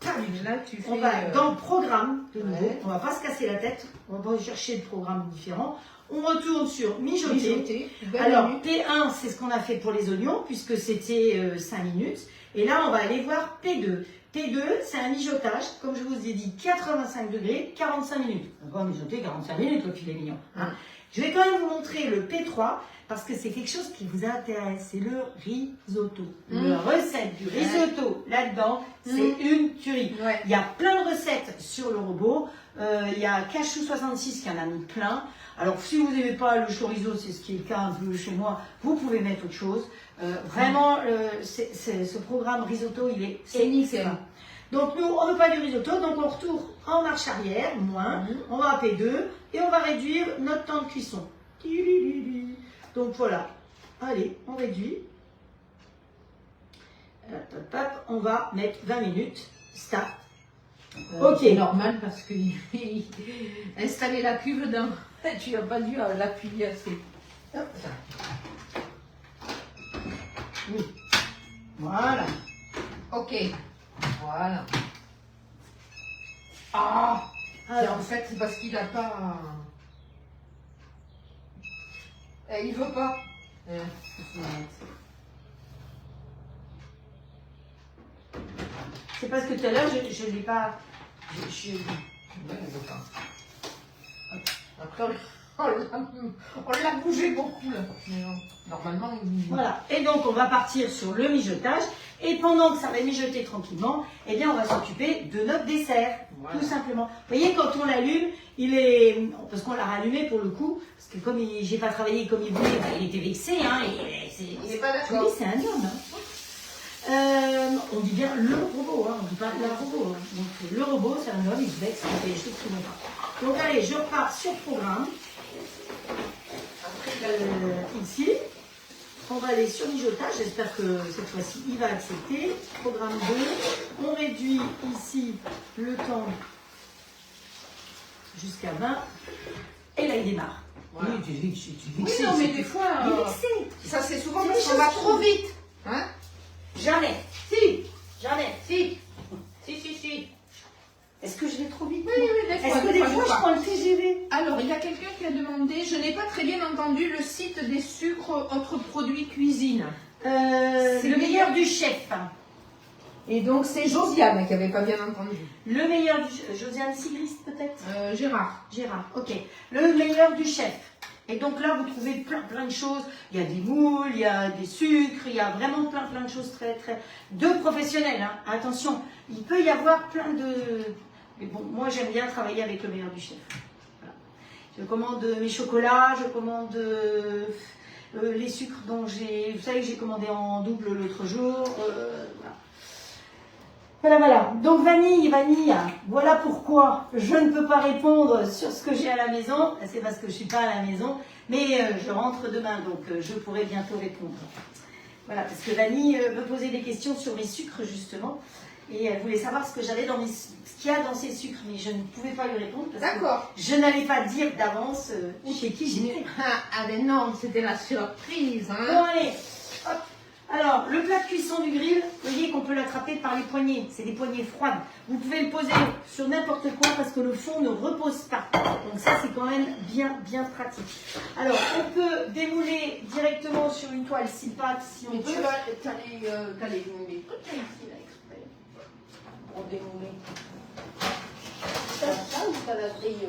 Pas du tout. Là, tu fais, on va dans le programme de nouveau, ouais. On va pas se casser la tête, on va pas chercher de programme différent. On retourne sur mijoter. Alors P1, c'est ce qu'on a fait pour les oignons, puisque c'était 5 minutes. Et là, on va aller voir P2. P2, c'est un mijotage, comme je vous ai dit, 85 degrés, 45 minutes. On va mijoter 45 minutes, le filet mignon. Hein. Je vais quand même vous montrer le P3, parce que c'est quelque chose qui vous intéresse, c'est le risotto. La recette du risotto, là-dedans, c'est une tuerie. Ouais. Il y a plein de recettes sur le robot. Il y a Cachou66 qui en a mis plein. Alors, si vous n'aimez pas le chorizo, c'est ce qui est le cas un peu chez moi, vous pouvez mettre autre chose. Vraiment, ce programme risotto, il est excellent. Donc, nous, on ne veut pas du risotto, donc on retourne en marche arrière, moins, on va à P2, et on va réduire notre temps de cuisson. Donc, voilà. Allez, on réduit. On va mettre 20 minutes. Start. Ok. Normal parce que installer la cuve dans... Tu n'as pas dû l'appuyer assez. Hop. Oui. Voilà. Ok. Voilà. Ah. Alors, en fait, c'est parce qu'il n'a pas... il veut pas. c'est parce que tout à l'heure, je ne l'ai pas... Il veut pas. Après, on l'a bougé beaucoup là. Mais non, normalement, Voilà. Et donc, on va partir sur le mijotage. Et pendant que ça va mijoter tranquillement, eh bien, on va s'occuper de notre dessert. Voilà. Tout simplement. Vous voyez, quand on l'allume, il est... Parce qu'on l'a rallumé pour le coup. Parce que comme j'ai pas travaillé comme il voulait, bah, il était vexé. Hein, il n'est pas d'accord. C'est un homme. Hein. On dit bien le robot. Hein, on ne dit pas la robot. Hein. Donc, le robot, c'est un homme, il se vexe, il fait des choses qui ne vont pas. Donc, allez, je repars sur programme. Ici, on va aller sur mijotage, j'espère que cette fois-ci il va accepter. Programme 2, on réduit ici le temps jusqu'à 20 et là il démarre. Voilà. Oui, oui, non, mais des fois, ça c'est souvent parce qu'on va trop vite. Hein? Jamais. Si. Jamais. Si. Est-ce que je vais trop vite? Oui, des fois. Est-ce que des fois je prends le TGV? Alors, il y a quelqu'un qui a demandé, je n'ai pas très bien entendu le site des sucres, autres produits cuisine. C'est le meilleur du chef. Et donc, c'est Josiane qui n'avait pas bien entendu. Le meilleur du chef. Josiane Sigrist peut-être? Gérard. Gérard, ok. Le meilleur du chef. Et donc là, vous trouvez plein de choses. Il y a des moules, il y a des sucres, il y a vraiment plein de choses de professionnels. Hein. Attention, il peut y avoir plein de... Mais bon, moi, j'aime bien travailler avec le meilleur du chef. Voilà. Je commande mes chocolats, je commande les sucres dont j'ai... Vous savez que j'ai commandé en double l'autre jour. Voilà. Donc vanille, voilà pourquoi je ne peux pas répondre sur ce que j'ai à la maison. C'est parce que je ne suis pas à la maison, mais je rentre demain, donc je pourrai bientôt répondre. Voilà, parce que Vanille me posait des questions sur mes sucres, justement, et elle voulait savoir ce que j'avais dans ce qu'il y a dans ces sucres, mais je ne pouvais pas lui répondre, parce que je n'allais pas dire d'avance chez qui j'étais. Ah ben non, c'était la surprise. Hein. Bon, allez, hop. Alors, le plat de cuisson du grill, vous voyez qu'on peut l'attraper par les poignées. C'est des poignées froides. Vous pouvez le poser sur n'importe quoi parce que le fond ne repose pas. Donc ça, c'est quand même bien pratique. Alors, on peut démouler directement sur une toile si pâte, si on Mais veut. tu as les trucs ici, là, exprès, pour démouler. Ça ou t'as la grille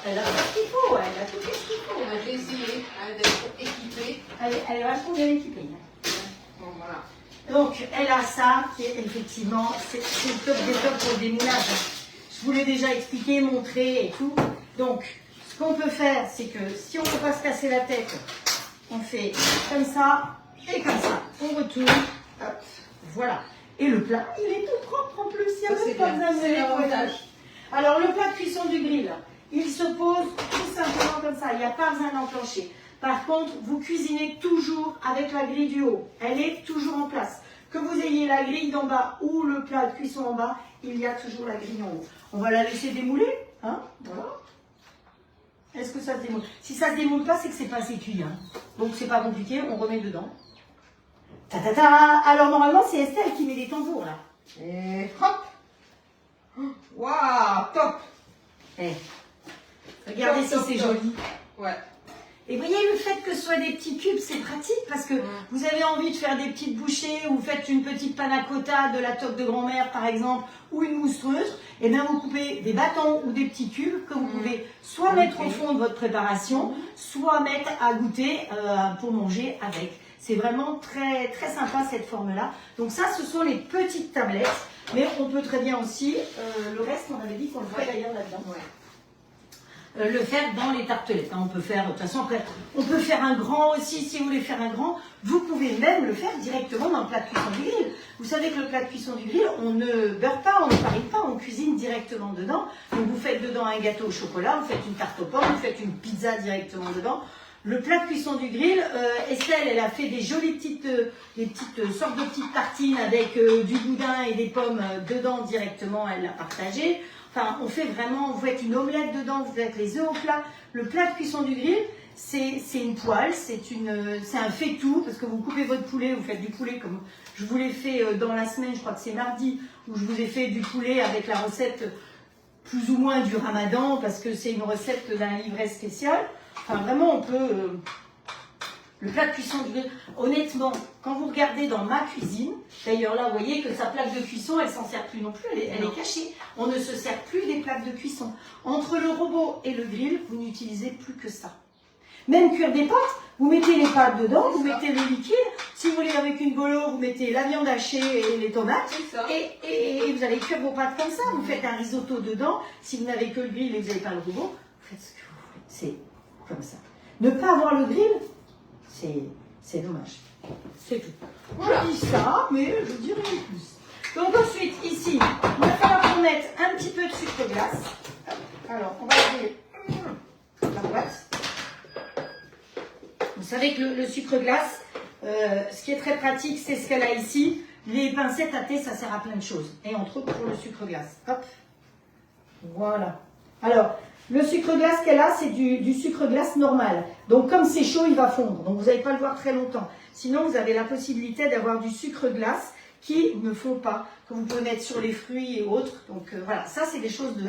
Elle a tout ce qu'il faut, elle a tout ce qu'il faut. J'ai essayé d'être équipée. Elle est vachement bien équipée. Bon, voilà. Donc, elle a ça, qui est effectivement, c'est le top des tops pour le démoulage. Je vous l'ai déjà expliqué, montré et tout. Donc, ce qu'on peut faire, c'est que si on ne peut pas se casser la tête, on fait comme ça et comme ça. On retourne, hop, voilà. Et le plat, il est tout propre en plus, il n'y a Ça, même pas besoin de c'est l'avantage. Alors, le plat de cuisson du grill, il se pose tout simplement comme ça, il n'y a pas besoin d'enclencher. Par contre, vous cuisinez toujours avec la grille du haut. Elle est toujours en place. Que vous ayez la grille d'en bas ou le plat de cuisson en bas, il y a toujours la grille en haut. On va la laisser démouler. Hein, voilà. Est-ce que ça se démoule? Si ça ne se démoule pas, c'est que c'est pas assez cuit. Hein. Donc, c'est pas compliqué, on remet dedans. Ta ta ta. Alors, normalement, c'est Estelle qui met les tambours là. Et hop. Waouh, top. Eh. Regardez Top, si top, c'est top. joli. Ouais. Et voyez, le fait que ce soit des petits cubes, c'est pratique parce que vous avez envie de faire des petites bouchées ou vous faites une petite panna cotta de la toque de grand-mère par exemple ou une moustreuse, et bien vous coupez des bâtons ou des petits cubes que vous pouvez soit mettre au fond de votre préparation, soit mettre à goûter pour manger avec. C'est vraiment très, très sympa cette forme-là. Donc ça, ce sont les petites tablettes, mais on peut très bien aussi, le reste, on avait dit qu'on le ferait d'ailleurs là-dedans. Le faire dans les tartelettes. On peut faire, de toute façon, après, on peut faire un grand aussi, si vous voulez faire un grand, vous pouvez même le faire directement dans le plat de cuisson du grill. Vous savez que le plat de cuisson du grill, on ne beurre pas, on ne farine pas, on cuisine directement dedans. Donc vous faites dedans un gâteau au chocolat, vous faites une tarte aux pommes, vous faites une pizza directement dedans. Le plat de cuisson du grill, Estelle, elle a fait des jolies petites, sortes de petites tartines avec du boudin et des pommes dedans directement, elle l'a partagé. Enfin, on fait vraiment, vous faites une omelette dedans, vous faites les œufs au plat. Le plat de cuisson du grill, c'est une poêle, c'est un fait-tout, parce que vous coupez votre poulet, vous faites du poulet comme je vous l'ai fait dans la semaine, je crois que c'est mardi, où je vous ai fait du poulet avec la recette plus ou moins du ramadan, parce que c'est une recette d'un livret spécial. Enfin, vraiment, on peut... Le plat de cuisson du grill, honnêtement, quand vous regardez dans ma cuisine, d'ailleurs là, vous voyez que sa plaque de cuisson, elle s'en sert plus non plus, elle est cachée. On ne se sert plus des plaques de cuisson. Entre le robot et le grill, vous n'utilisez plus que ça. Même cuire des pâtes, vous mettez les pâtes dedans, vous mettez le liquide. Si vous voulez avec une bolo, vous mettez la viande hachée et les tomates. Et vous allez cuire vos pâtes comme ça. Vous faites un risotto dedans. Si vous n'avez que le grill et que vous n'avez pas le robot, vous faites ce que vous voulez. C'est comme ça. Ne pas avoir le grill, c'est dommage. C'est tout. Voilà. Je dis ça, mais je dirais plus. Donc ensuite, ici, il va falloir qu'on mette un petit peu de sucre glace. Alors, on va ouvrir la boîte. Vous savez que le sucre glace, ce qui est très pratique, c'est ce qu'elle a ici. Les pincettes à thé, ça sert à plein de choses. Et entre autres pour le sucre glace. Hop. Voilà. Alors, le sucre glace qu'elle a, c'est du sucre glace normal. Donc, comme c'est chaud, il va fondre. Donc, vous n'allez pas le voir très longtemps. Sinon, vous avez la possibilité d'avoir du sucre glace qui ne fond pas, que vous pouvez mettre sur les fruits et autres. Donc, voilà. Ça, c'est des choses de...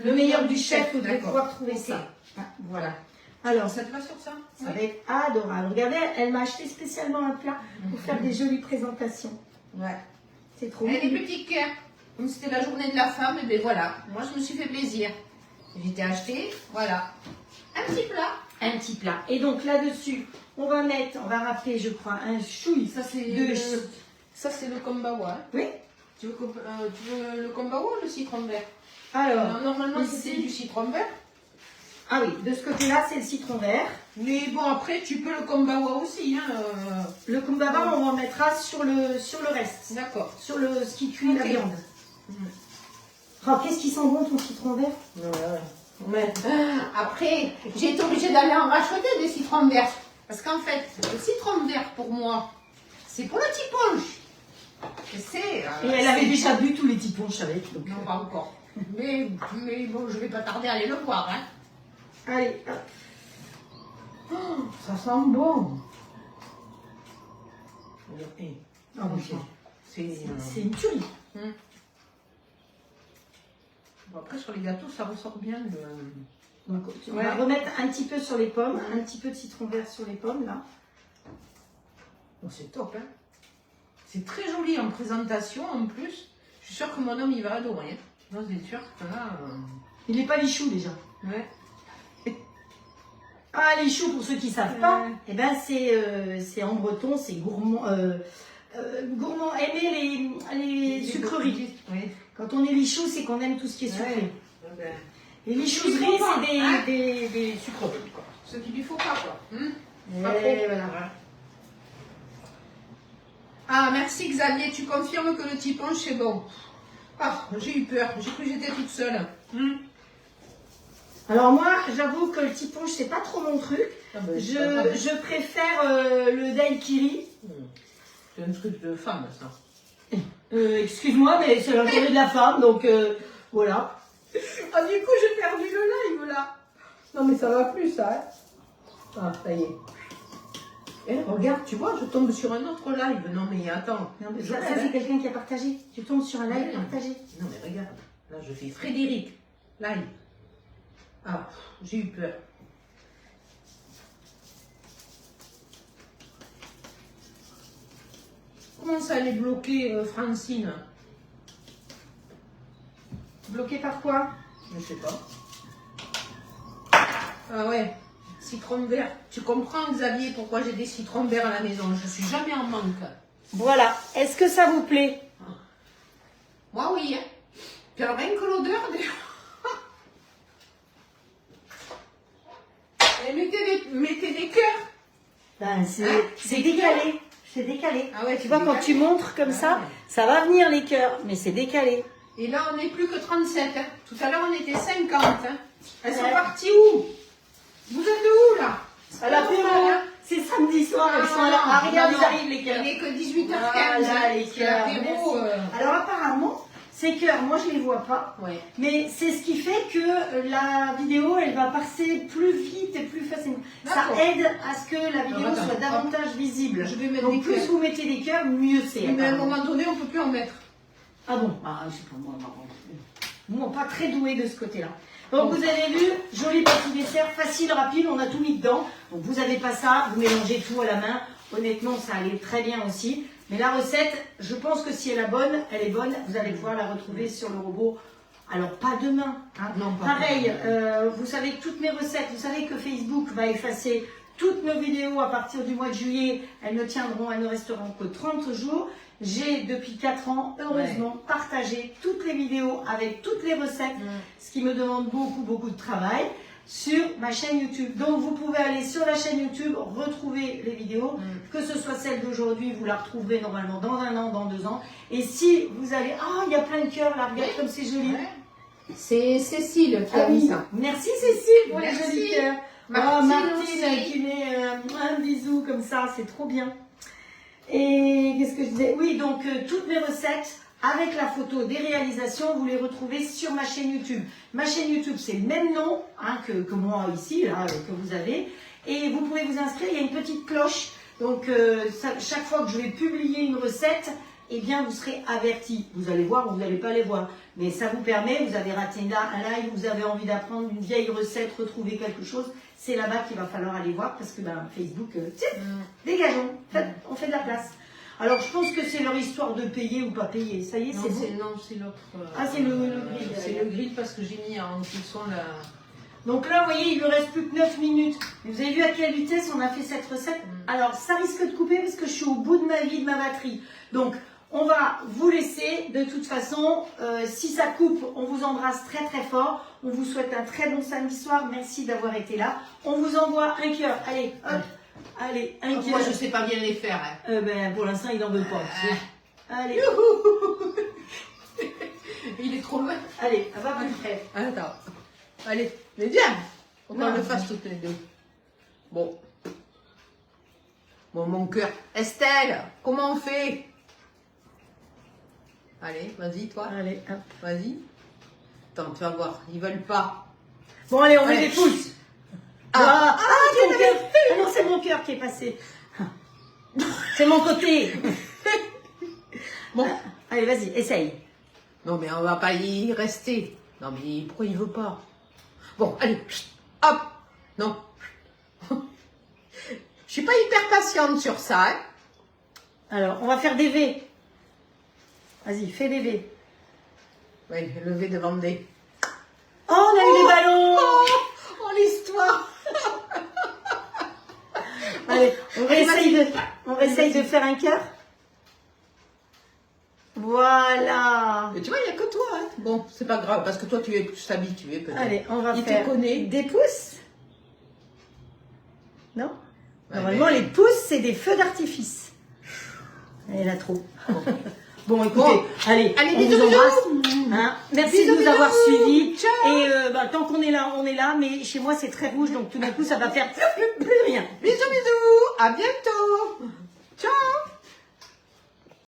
le meilleur du chef, vous devez pouvoir trouver ça. Voilà. Alors, Ça te va sur ça? ça va être adorable. Regardez, elle m'a acheté spécialement un plat pour faire des jolies présentations. Ouais. C'est trop Et des mignon. petits cœurs. Comme c'était la journée de la femme, et bien voilà. Moi, je me suis fait plaisir. J'ai été acheté, voilà. Un petit plat. Un petit plat. Et donc là-dessus, on va râper, je crois, un chouille. Ça, c'est le kombawa. Oui. Tu veux le kombawa ou le citron vert? Alors, normalement, ici- c'était du citron vert. ah oui, de ce côté-là, c'est le citron vert. Mais bon, après, tu peux le kombawa aussi. Hein, Le kumbaba, on en mettra sur le reste. D'accord. Sur ce qui cuit la Ok. viande. Oh, qu'est-ce qui sent bon ton citron vert? Mais, après, j'ai été obligée d'aller en racheter des citrons verts. Parce qu'en fait, le citron vert, pour moi, c'est pour le petit punch. Et elle avait déjà bu tous les petits punch avec. Donc, Non, pas encore. mais bon, je vais pas tarder à aller le voir. Hein. allez, hop. Oh, ça sent bon. Ah, bon, c'est une tuerie. Bon, après, sur les gâteaux, ça ressort bien. Donc, on va remettre un petit peu sur les pommes, un petit peu de citron vert sur les pommes, là. Bon, c'est top. Hein. C'est très joli en présentation, en plus. Je suis sûre que mon homme, il va adorer. Hein. Non, c'est sûr que là... Il n'est pas lichou déjà. Ouais. Ah, lichou, pour ceux qui ne savent pas, eh ben, c'est en breton, c'est gourmand. Gourmand, aimer les sucreries. Oui. Quand on est lichou, c'est qu'on aime tout ce qui est sucré. Ouais. Ben, Les lichouseries, Il faut pas, c'est hein. des sucreries, quoi. ce qu'il lui faut pas, quoi. Et Pas trop. voilà. Ah, merci Xavier, tu confirmes que le typonge c'est bon. Ah, j'ai eu peur, j'ai cru que j'étais toute seule. Alors moi, j'avoue que le tiponge, c'est pas trop mon truc. Ah ben, c'est pas grave. Je préfère le daiquiri. C'est un truc de femme, ça. Excuse-moi, mais c'est la journée de la femme, donc voilà. Ah, du coup, j'ai perdu le live, là. Non, mais ça va plus, ça, hein. Ah, ça y est. Eh, regarde, tu vois, je tombe sur un autre live. Non, mais attends. Non, mais Je ça, rêve, c'est hein. quelqu'un qui a partagé. Tu tombes sur un live Ouais. partagé. Non, mais regarde. Là, je fais Frédéric. Live. Ah, j'ai eu peur. Comment ça, elle est bloquée, Francine? Bloqué par quoi? Je sais pas. Ah ouais, citron vert. Tu comprends, Xavier, pourquoi j'ai des citrons verts à la maison? Je suis jamais en manque. Voilà. Est-ce que ça vous plaît? Moi, oui. Hein. Puis alors, rien que l'odeur, déjà. Et mettez des cœurs. Ben, c'est Hein? c'est Des décalé. C'est décalé. Ah ouais, Tu c'est vois, quand décalé. tu montres comme ça, Ouais. ça va venir les cœurs, mais c'est décalé. Et là, on n'est plus que 37. Hein. Tout à l'heure, on était 50. Hein. Elles sont Ouais. parties où? Vous êtes de où, là? À l'apéro, Hein. c'est samedi soir, elles sont là. Ah, regarde, ils arrivent les Il cœurs. n'est que 18h15. Voilà, les C'est cœurs. l'apéro, Merci. Alors apparemment, ces cœurs, moi je les vois pas. Ouais. Mais c'est ce qui fait que la vidéo, elle va passer plus vite et plus facilement. Ça D'accord. aide à ce que la vidéo Alors, attends, soit davantage visible. Je vais mettre Donc des plus cœurs. vous mettez des cœurs, mieux c'est. Mais à un apparemment. moment donné, on ne peut plus en mettre. Ah bon, ah, je sais pas, moi, pas très doué de ce côté-là. Donc vous avez vu, joli petit dessert, facile, rapide, on a tout mis dedans. Donc vous n'avez pas ça, vous mélangez tout à la main. Honnêtement, ça allait très bien aussi. Mais la recette, je pense que si elle est bonne, vous allez pouvoir la retrouver sur le robot. Alors pas demain. Hein. Non, pas Pareil, demain. vous savez que toutes mes recettes, vous savez que Facebook va effacer toutes nos vidéos à partir du mois de juillet. Elles ne resteront que 30 jours. J'ai depuis 4 ans, heureusement, partagé toutes les vidéos avec toutes les recettes, ce qui me demande beaucoup de travail, sur ma chaîne YouTube. Donc vous pouvez aller sur la chaîne YouTube, retrouver les vidéos, que ce soit celle d'aujourd'hui, vous la retrouverez normalement dans 1 an, dans 2 ans. Et si vous allez, ah, il y a plein de cœurs là, regarde comme c'est joli. Ouais. C'est Cécile qui Ah a mis oui, ça. merci Cécile pour les Merci. jolis cœurs. Martine Martine aussi. qui met un bisou comme ça, c'est trop bien. Et qu'est-ce que je disais? Oui, donc toutes mes recettes avec la photo des réalisations, vous les retrouvez sur ma chaîne YouTube. Ma chaîne YouTube, c'est le même nom hein, que moi ici, là, que vous avez. Et vous pouvez vous inscrire, il y a une petite cloche. Donc chaque fois que je vais publier une recette, eh bien vous serez averti. Vous allez voir ou vous n'allez pas les voir. Mais ça vous permet, vous avez raté là un live, vous avez envie d'apprendre une vieille recette, retrouver quelque chose, c'est là-bas qu'il va falloir aller voir parce que Facebook, tiens, dégageons, on fait de la place. Alors je pense que c'est leur histoire de payer ou pas payer. Ça y est, c'est bon. Non, c'est l'autre. Ah, c'est le grill. C'est le grill parce que j'ai mis en cuisson la. Donc là, vous voyez, il ne reste plus que 9 minutes. Mais vous avez vu à quelle vitesse on a fait cette recette? Alors, ça risque de couper parce que je suis au bout de ma vie, de ma batterie. Donc, on va vous laisser. De toute façon, si ça coupe, on vous embrasse très fort. On vous souhaite un très bon samedi soir. Merci d'avoir été là. On vous envoie un cœur. Allez, hop. Allez, un cœur. Moi, je sais pas bien les faire. Hein. Pour l'instant, il n'en veut pas. Allez, Il est trop loin. allez, va plus près. Attends. Allez, mais viens. Faut qu'on Non. le fasse toutes les deux. Bon. Bon, mon cœur. Estelle, comment on fait? Allez, vas-y, toi. Allez, hop. Vas-y. Attends, tu vas voir. Ils veulent pas. Bon, allez, on met Allez. des pouces. Ton cœur. Ah non, c'est mon cœur qui est passé. C'est mon côté. Bon. Allez, vas-y, essaye. Non, mais on va pas y rester. Non, mais pourquoi il veut pas? Bon, allez. Hop. Non. Je suis pas hyper patiente sur ça. Hein. Alors, on va faire des V. Vas-y, fais des V. Oui, lever devant des. Oh, on a eu les ballons. Oh, l'histoire. Allez, on Allez, essaye de faire un cœur. Voilà. Mais tu vois, il n'y a que toi. Hein. Bon, c'est pas grave, parce que toi, tu es plus habitué peut-être. Allez, on va Il faire te connaît. des pouces. Non? Ouais, Normalement, mais- les pouces, c'est des feux d'artifice. Il y en a trop. Bon, écoutez, Bon. allez, Allez, on bisous, vous embrasse. bisous. Hein, merci Bisous, de nous avoir bisous. suivis. Ciao. Et tant qu'on est là, on est là. Mais chez moi, c'est très rouge, donc tout d'un coup, ça va faire plus rien. Bisous, bisous. À bientôt. Ciao.